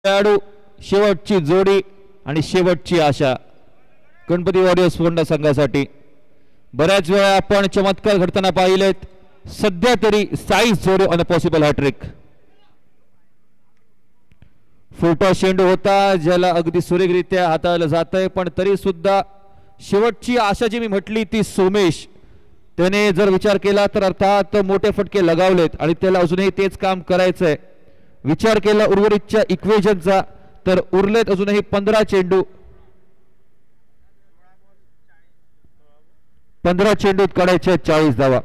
खेळाडू शेवटची जोडी आणि शेवटची आशा गणपती वॉरियर्स फोंडा संघासाठी. बऱ्याच वेळा आपण चमत्कार घडताना पाहिलेत. सध्या तरी Saish Zore on a possible hat trick. Full toss चेंडू होता ज्याला अगदी सुरेखरित्या हाताळलं जात आहे, पण तरी सुद्धा शेवटची आशा जी मी म्हटली ती सोमेश त्याने जर विचार केला तर अर्थात मोठे फटके लगावलेत आणि त्याला अजूनही तेच काम करायचंय. विचार केला उर्वरितच्या इक्वेशनचा तर उरलेत अजूनही 15 चेंडू. 15 चेंडूत काढायचे 40 धावा.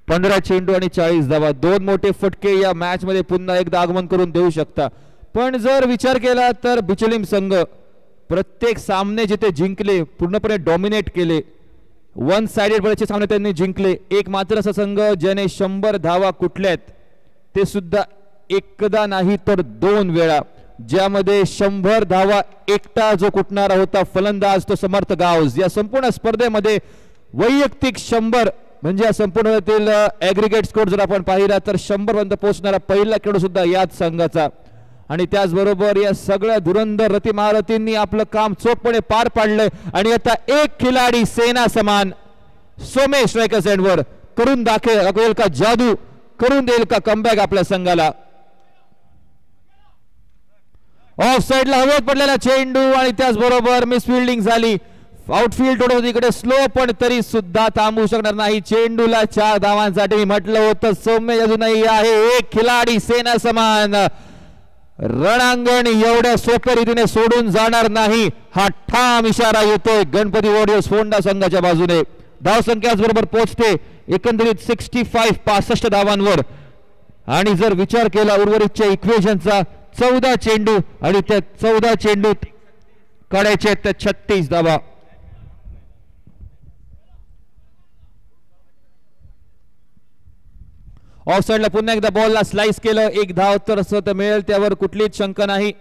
15 चेंडू आणि 40 धावा. दोन मोठे फटके या मॅच मध्ये पुन्हा एकदा आगमन करून देऊ शकता. पण जर विचार केला तर बिचलिम संघ प्रत्येक सामने जिथे जिंकले पूर्णपणे डॉमिनेट केले. वन साइडेड बरेचसे सामने त्यांनी जिंकले. एक मात्र असा संघ ज्याने 100 धावा कुठल्यात ते सुद्धा एकदा नाही तर 2 वेळा, ज्यामध्ये 100 धावा एकटा जो कुटणारा होता फलंदाज तो समर्थ गावस. या संपूर्ण स्पर्धेमध्ये वैयक्तिक 100 म्हणजे या संपूर्णतील ॲग्रिगेट स्कोर जर आपण पाहिला तर 100 पर्यंत पोहोचणारा पहिला खेळाडू सुद्धा याच संघाचा. आणि त्याचबरोबर या सगळ्या धुरंधर रती महारथींनी आपलं काम चोखपणे पार पाडलंय. आणि आता एक खिलाडी सेना समान सोमेश स्ट्रायकर्स एंडवर करून दाखवेल का जादू, करून देईल का कमबॅक आपल्या संघाला. ऑफ साइडला हवेत पडलेला चेंडू आणि त्याचबरोबर मिस फिल्डिंग झाली. आउटफील्ड थोडं इकडे स्लो पण तरी सुद्धा थांबू शकणार नाही. चेंडूला 4 धावांसाठी मी म्हटलं होतं सोमेश अजूनही आहे एक खिलाडी सेना समान. रणांगण एवढ्या सोप्या रीतीने सोडून जाणार नाही हा ठाम इशारा येतोय गणपती वॉरियर्स फोंडा संघाच्या बाजूने. धावसंख्या बरोबर पोहोचते एकंदरीत 65 धावांवर. आणि जर विचार केला उर्वरितच्या इक्वेशनचा 14 चेंडू आणि त्या 14 चेंडूत काढायचे त्या 36 धावा. ऑफ साइडला पुन्हा एकदा बॉलला स्लाइस केलं. एक धाव तर असं मिळेल त्यावर कुठलीच शंका नाही.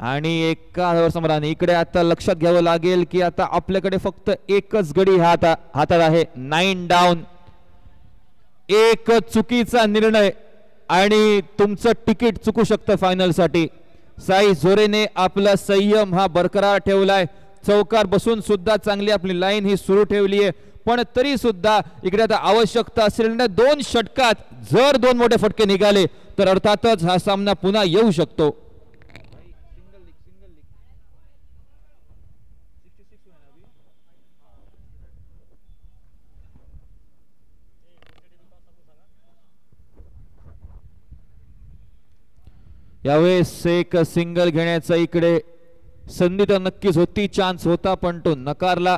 आणि एका धावावर समाधान. इकडे आता लक्षात घ्यावं लागेल की आता आपल्याकडे फक्त एकच गडी हातात आहे. 9 डाऊन. एक चुकीचा निर्णय आणि तुमचं तिकीट चुकू शकतं फायनलसाठी. साई झोरेने आपला संयम हा बरकरार ठेवलाय. चौकार बसून सुद्धा चांगली आपली लाईन ही सुरू ठेवली आहे. पण तरी सुद्धा इकडे आता आवश्यकता असलेल्या 2 षटकात जर 2 मोठे फटके निघाले तर अर्थातच हा सामना पुन्हा येऊ शकतो. यावेळेस एक सिंगल घेण्याचा इकडे संधी तर नक्कीच होती, चान्स होता पण तो नकारला.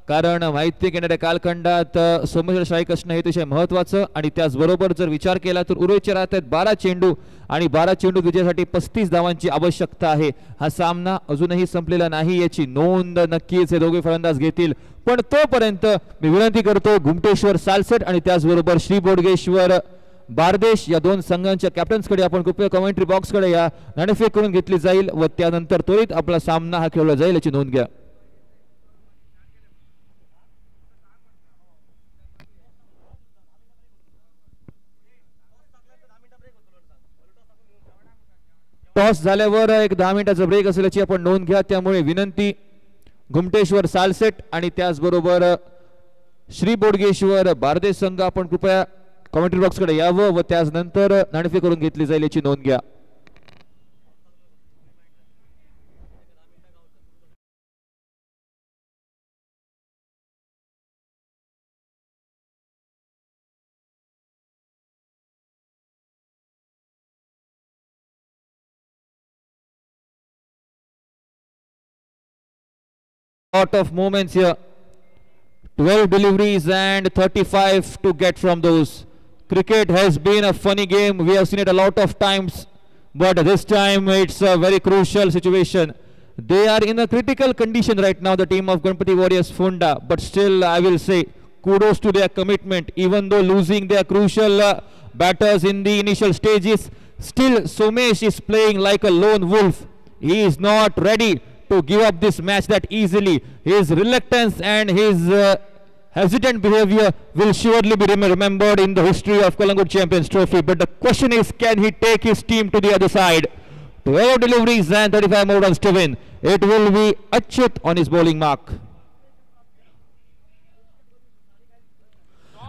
कारण माहिती घेणाऱ्या कालखंडात सोमेश स्ट्राईक असणं हे अतिशय महत्वाचं. आणि त्याचबरोबर जर विचार केला तर उर्वरितचे राहत आहेत 12 चेंडू आणि 12 चेंडू विजयासाठी 35 धावांची आवश्यकता आहे. हा सामना अजूनही संपलेला नाही याची नोंद नक्कीच हे दोघे फलंदाज घेतील. पण तोपर्यंत मी विनंती करतो घुमटेश्वर सालसेट आणि त्याचबरोबर श्री बोडगेश्वर बारदेश या 2 संघांच्या कॅप्टन्सकडे आपण कृपया कमेंट्री बॉक्सकडे या. नाणेफेक करून घेतली जाईल व त्यानंतर त्वरित आपला सामना हा खेळला जाईल याची नोंद घ्या. टॉस झाल्यावर एक 10 मिनिटाचा ब्रेक असल्याची आपण नोंद घ्या. त्यामुळे विनंती घुमटेश्वर सालसेट आणि त्याचबरोबर श्री बोडगेश्वर बारदेश संघ आपण कृपया कमेंट्री बॉक्सकडे यावं व त्यानंतर नाणेफेक करून घेतली जाईल याची नोंद घ्या. Lot of moments here. 12 deliveries and 35 to get from those. Cricket has been a funny game. We have seen it a lot of times, but this time it's a very crucial situation. They are in a critical condition right now, the team of Ganpati Warriors Fonda, but still I will say kudos to their commitment. Even though losing their crucial batters in the initial stages, still Somesh is playing like a lone wolf. He is not ready to give up this match that easily. His reluctance and his hesitant behavior will surely be remembered in the history of Kalangut Champions Trophy. But the question is, can he take his team to the other side? 12 deliveries and 35 more runs to win. It will be Achyut on his bowling mark.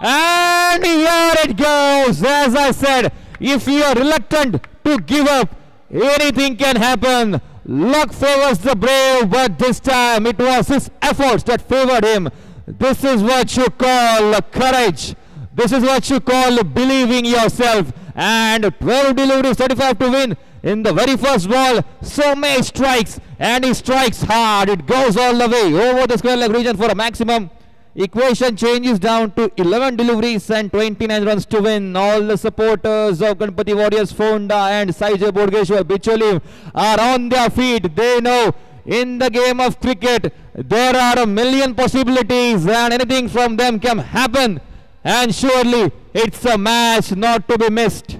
And here it goes. As I said, if you are reluctant to give up, anything can happen. Luck favors the brave, but this time it was his efforts that favored him. This is what you call courage. This is what you call believing yourself. And 12 deliveries, 35 to win. in the very first ball. Somesh strikes, and he strikes hard. It goes all the way over the square leg region for a maximum. Equation changes down to 11 deliveries and 29 runs to win. All the supporters of Ganpati Warriors, Fonda and Saijay Bodgeshwar Bicholim are on their feet. They know in the game of cricket there are a million possibilities and anything from them can happen. And surely it's a match not to be missed.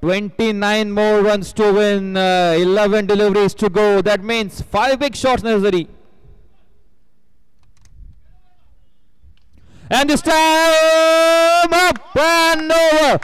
29 more runs to win, 11 deliveries to go. That means 5 big shots necessary. And this time up and over.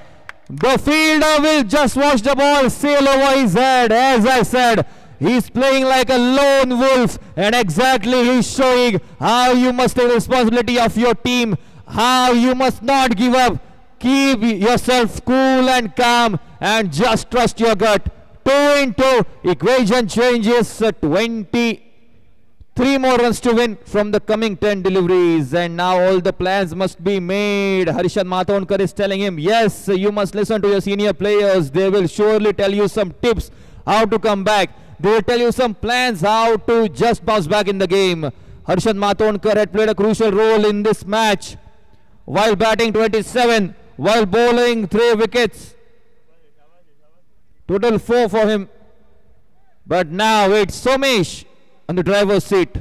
The fielder will just watch the ball sail over his head. As I said, he's playing like a lone wolf, and exactly he's showing how you must take responsibility of your team, how you must not give up. Keep yourself cool and calm and just trust your gut. 2 into equation changes, 23 more runs to win from the coming 10 deliveries, and now all the plans must be made. Harshan Matondkar is telling him, yes, you must listen to your senior players. They will surely tell you some tips how to come back. They will tell you some plans how to just bounce back in the game. Harshan Matondkar had played a crucial role in this match while batting 27, while bowling 3 wickets. Total 4 for him. But now it's Somesh on the driver's seat.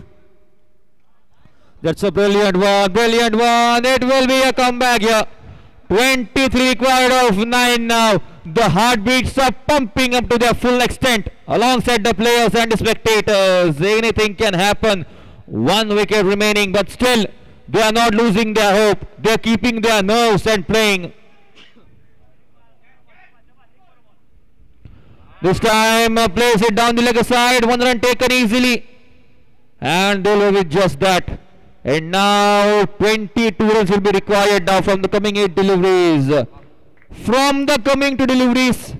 That's a brilliant one, brilliant one. It will be a comeback here. 23 required of 9 now. The heartbeats are pumping up to their full extent alongside the players and the spectators. Anything can happen. 1 wicket remaining, but still they are not losing their hope. They are keeping their nerves and playing. This time plays it down the leg side. 1 run taken easily, and they will with just that. And now 22 runs will be required now from the coming 8 deliveries. From the coming 2 deliveries,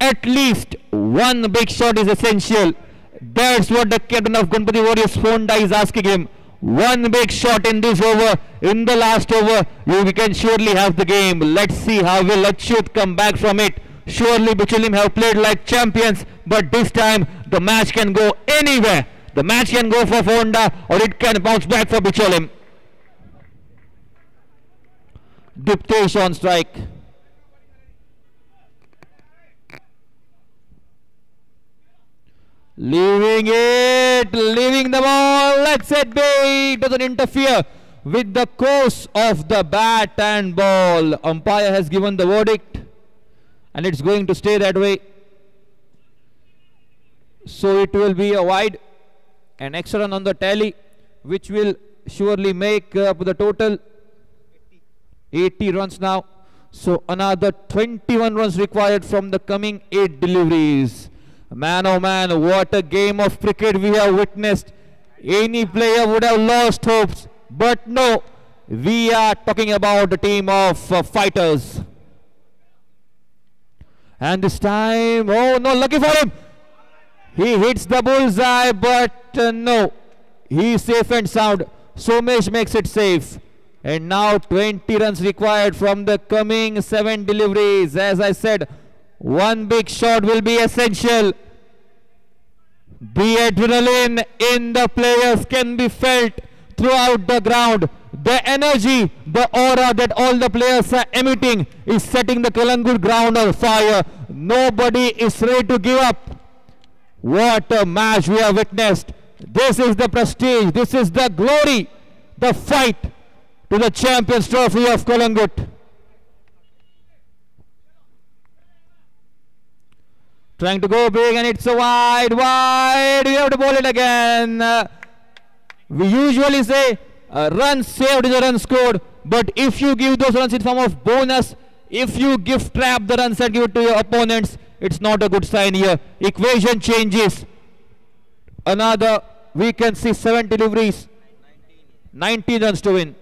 at least 1 big shot is essential. That's what the captain of Ganpati Warriors, Fonda, is asking him. 1 big shot in this over, in the last over, we can surely have the game. Let's see how will Achyut come back from it. Surely Bicholim have played like champions, but this time the match can go anywhere. The match can go for Fonda, or it can bounce back for Bicholim. Diptesh on strike. Leaving the ball. Let's it be. Doesn't interfere with the course of the bat and ball. Umpire has given the verdict, and it's going to stay that way. So it will be a wide, an extra run on the tally, which will surely make up the total 80 runs now. So another 21 runs required from the coming 8 deliveries. Man, oh man, what a game of cricket we have witnessed. Any player would have lost hopes, but no, we are talking about the team of fighters. And this time, oh no, lucky for him. He hits the bullseye, but no, he is safe and sound. Somesh makes it safe. And now 20 runs required from the coming 7 deliveries. As I said, 1 big shot will be essential. The adrenaline in the players can be felt throughout the ground. The energy, the aura that all the players are emitting is setting the Kalangur ground on fire. Nobody is ready to give up. What a match we have witnessed. This is the prestige, this is the glory, the fight to the Champions Trophy of Kalangut. Trying to go big, and it's a wide. We have to bowl it again. We usually say a run saved is a run scored, but if you give those runs in form of bonus, if you gift trap the runs and give it to your opponents, it's not a good sign here. Equation changes. Another, we can see 7 deliveries, 19 runs to win.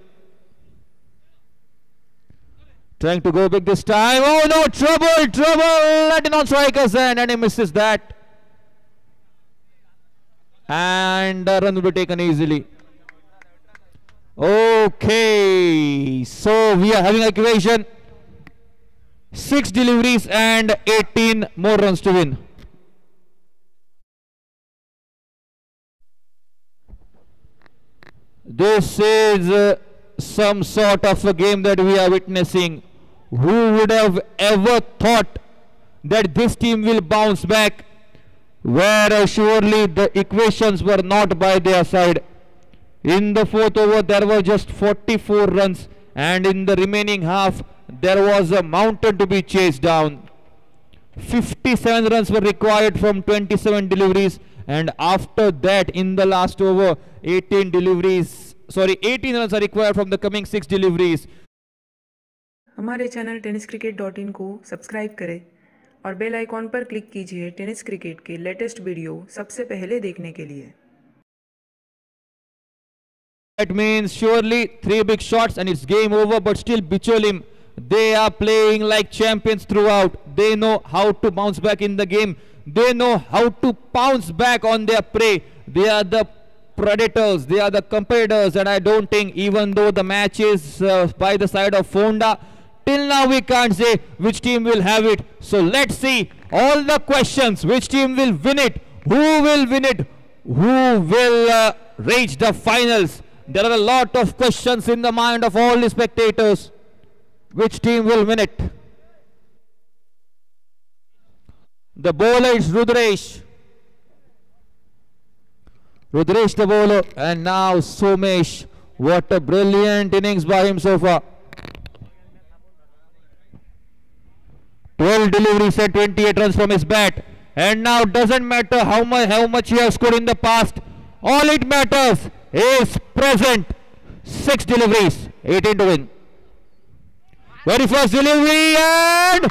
Trying to go big this time. Oh no, trouble at the non-striker's end, and he misses that. And the run will be taken easily. Okay, so we are having an equation. 6 deliveries and 18 more runs to win. This is some sort of a game that we are witnessing. Who would have ever thought that this team will bounce back, where surely the equations were not by their side. In the fourth over there were just 44 runs, and in the remaining half there was a mountain to be chased down. 57 runs were required from 27 deliveries, and after that in the last over 18 runs are required from the coming 6 deliveries. हमारे channel tenniscricket.in को subscribe करें और bell icon पर click कीजिए tennis cricket के latest video सबसे पहले देखने के लिए। That means surely 3 big shots and it's game over, but still Bicholim, they are playing like champions throughout. They know how to bounce back in the game. They know how to pounce back on their prey. They are the predators, they are the competitors, and I don't think, even though the match is by the side of Fonda, till now we can't say which team will have it. So let's see all the questions. Which team will win it? Who will win it? Who will reach the finals? There are a lot of questions in the mind of all the spectators. Which team will win it? The bowler is Rudresh. Rudresh the bowler, and now Somesh. What a brilliant innings by him so far. 12 deliveries and 28 runs from his bat. And now doesn't matter how much he has scored in the past. All it matters is present. 6 deliveries, 18 to win. Very first delivery, and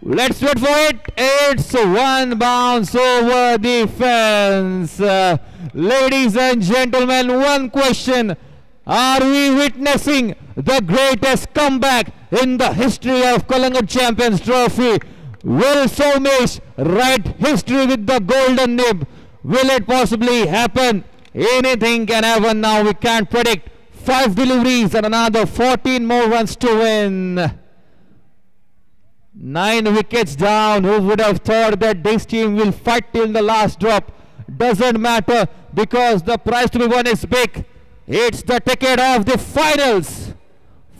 let's wait for it. It's one bounce over the fence. Ladies and gentlemen, one question. Are we witnessing the greatest comeback in the history of Collingwood Champions Trophy? Will Somesh write history with the golden nib? Will it possibly happen? Anything can happen now. We can't predict. 5 deliveries and another 14 more runs to win. 9 wickets down. Who would have thought that this team will fight till the last drop? Doesn't matter, because the prize to be won is big. It's the ticket of the finals.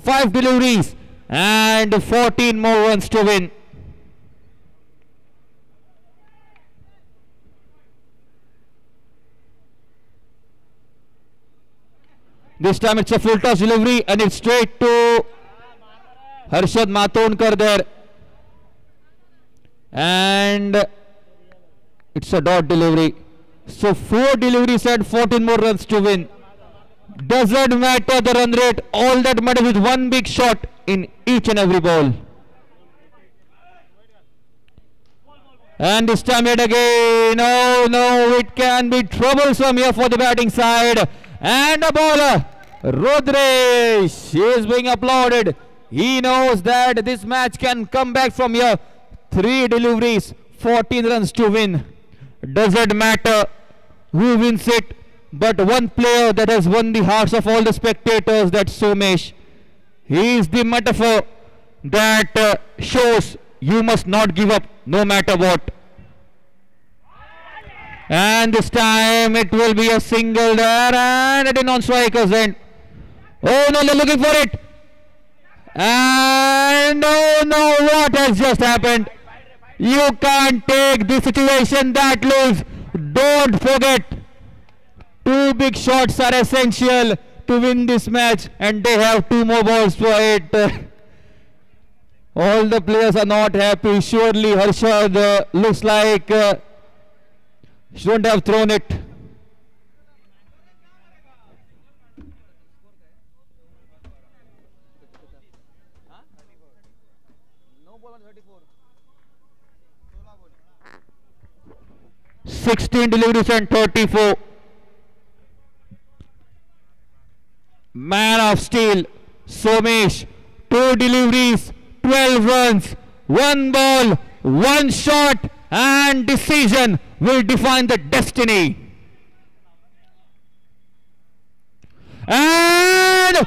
5 deliveries and 14 more runs to win. This time it's a full toss delivery, and it's straight to Harshad Matondkar there. And it's a dot delivery. So 4 deliveries and 14 more runs to win. Doesn't matter the run rate, all that matters is one big shot in each and every ball. And this time yet again, oh no, it can be troublesome here for the batting side. And a bowler, Rudresh, is being applauded. He knows that this match can come back from here. 3 deliveries, 14 runs to win. Doesn't matter who wins it, but one player that has won the hearts of all the spectators, that's Somesh. He is the metaphor that shows you must not give up no matter what. And this time it will be a single there, and it is on striker's end. Oh no, they're looking for it. And oh no, what has just happened? You can't take the situation that loose. Don't forget, 2 big shots are essential to win this match, and they have 2 more balls for it. All the players are not happy. Surely Harshad looks like shouldn't have thrown it. "16 deliveries and 34. Man of steel, Somesh. 2 deliveries, 12 runs, 1 ball, 1 shot, and decision will define the destiny. And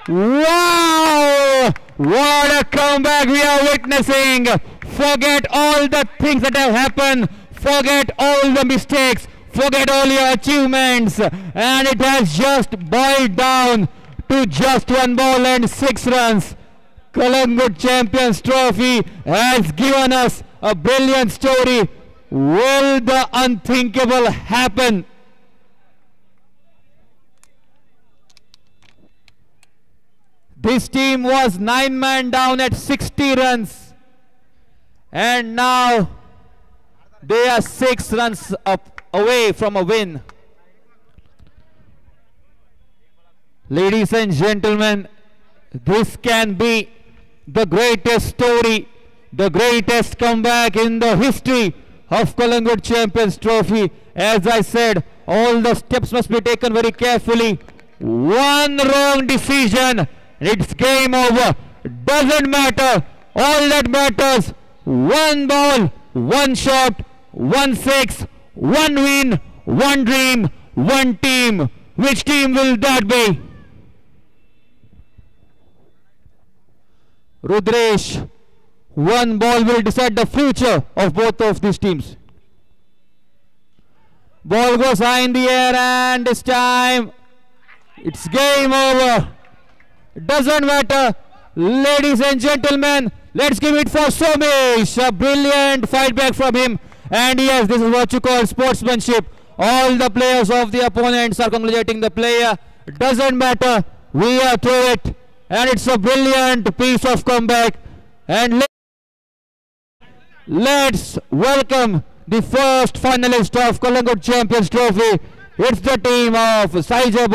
wow! What a comeback we are witnessing. Forget all the things that have happened. Forget all the mistakes. Forget all your achievements. And it has just boiled down to just 1 ball and 6 runs. Collingwood Champions Trophy has given us a brilliant story. Will the unthinkable happen? This team was 9-man down at 60 runs. And now they are 6 runs up away from a win. Ladies and gentlemen, this can be the greatest story, the greatest comeback in the history of Collingwood Champions Trophy. As I said, all the steps must be taken very carefully. One wrong decision, it's game over. Doesn't matter. All that matters, 1 ball, 1 shot, 1 6, 1 win, 1 dream, 1 team. Which team will that be? Rudresh, 1 ball will decide the future of both of these teams. Ball goes high in the air, and this time it's game over. Doesn't matter. Ladies and gentlemen, let's give it for Somesh. A brilliant fight back from him. And yes, this is what you call sportsmanship. All the players of the opponents are congratulating the player. Doesn't matter. We are through it. And it's a brilliant piece of comeback. And let's welcome the first finalist of Collingwood Champions Trophy. It's the team of Saijab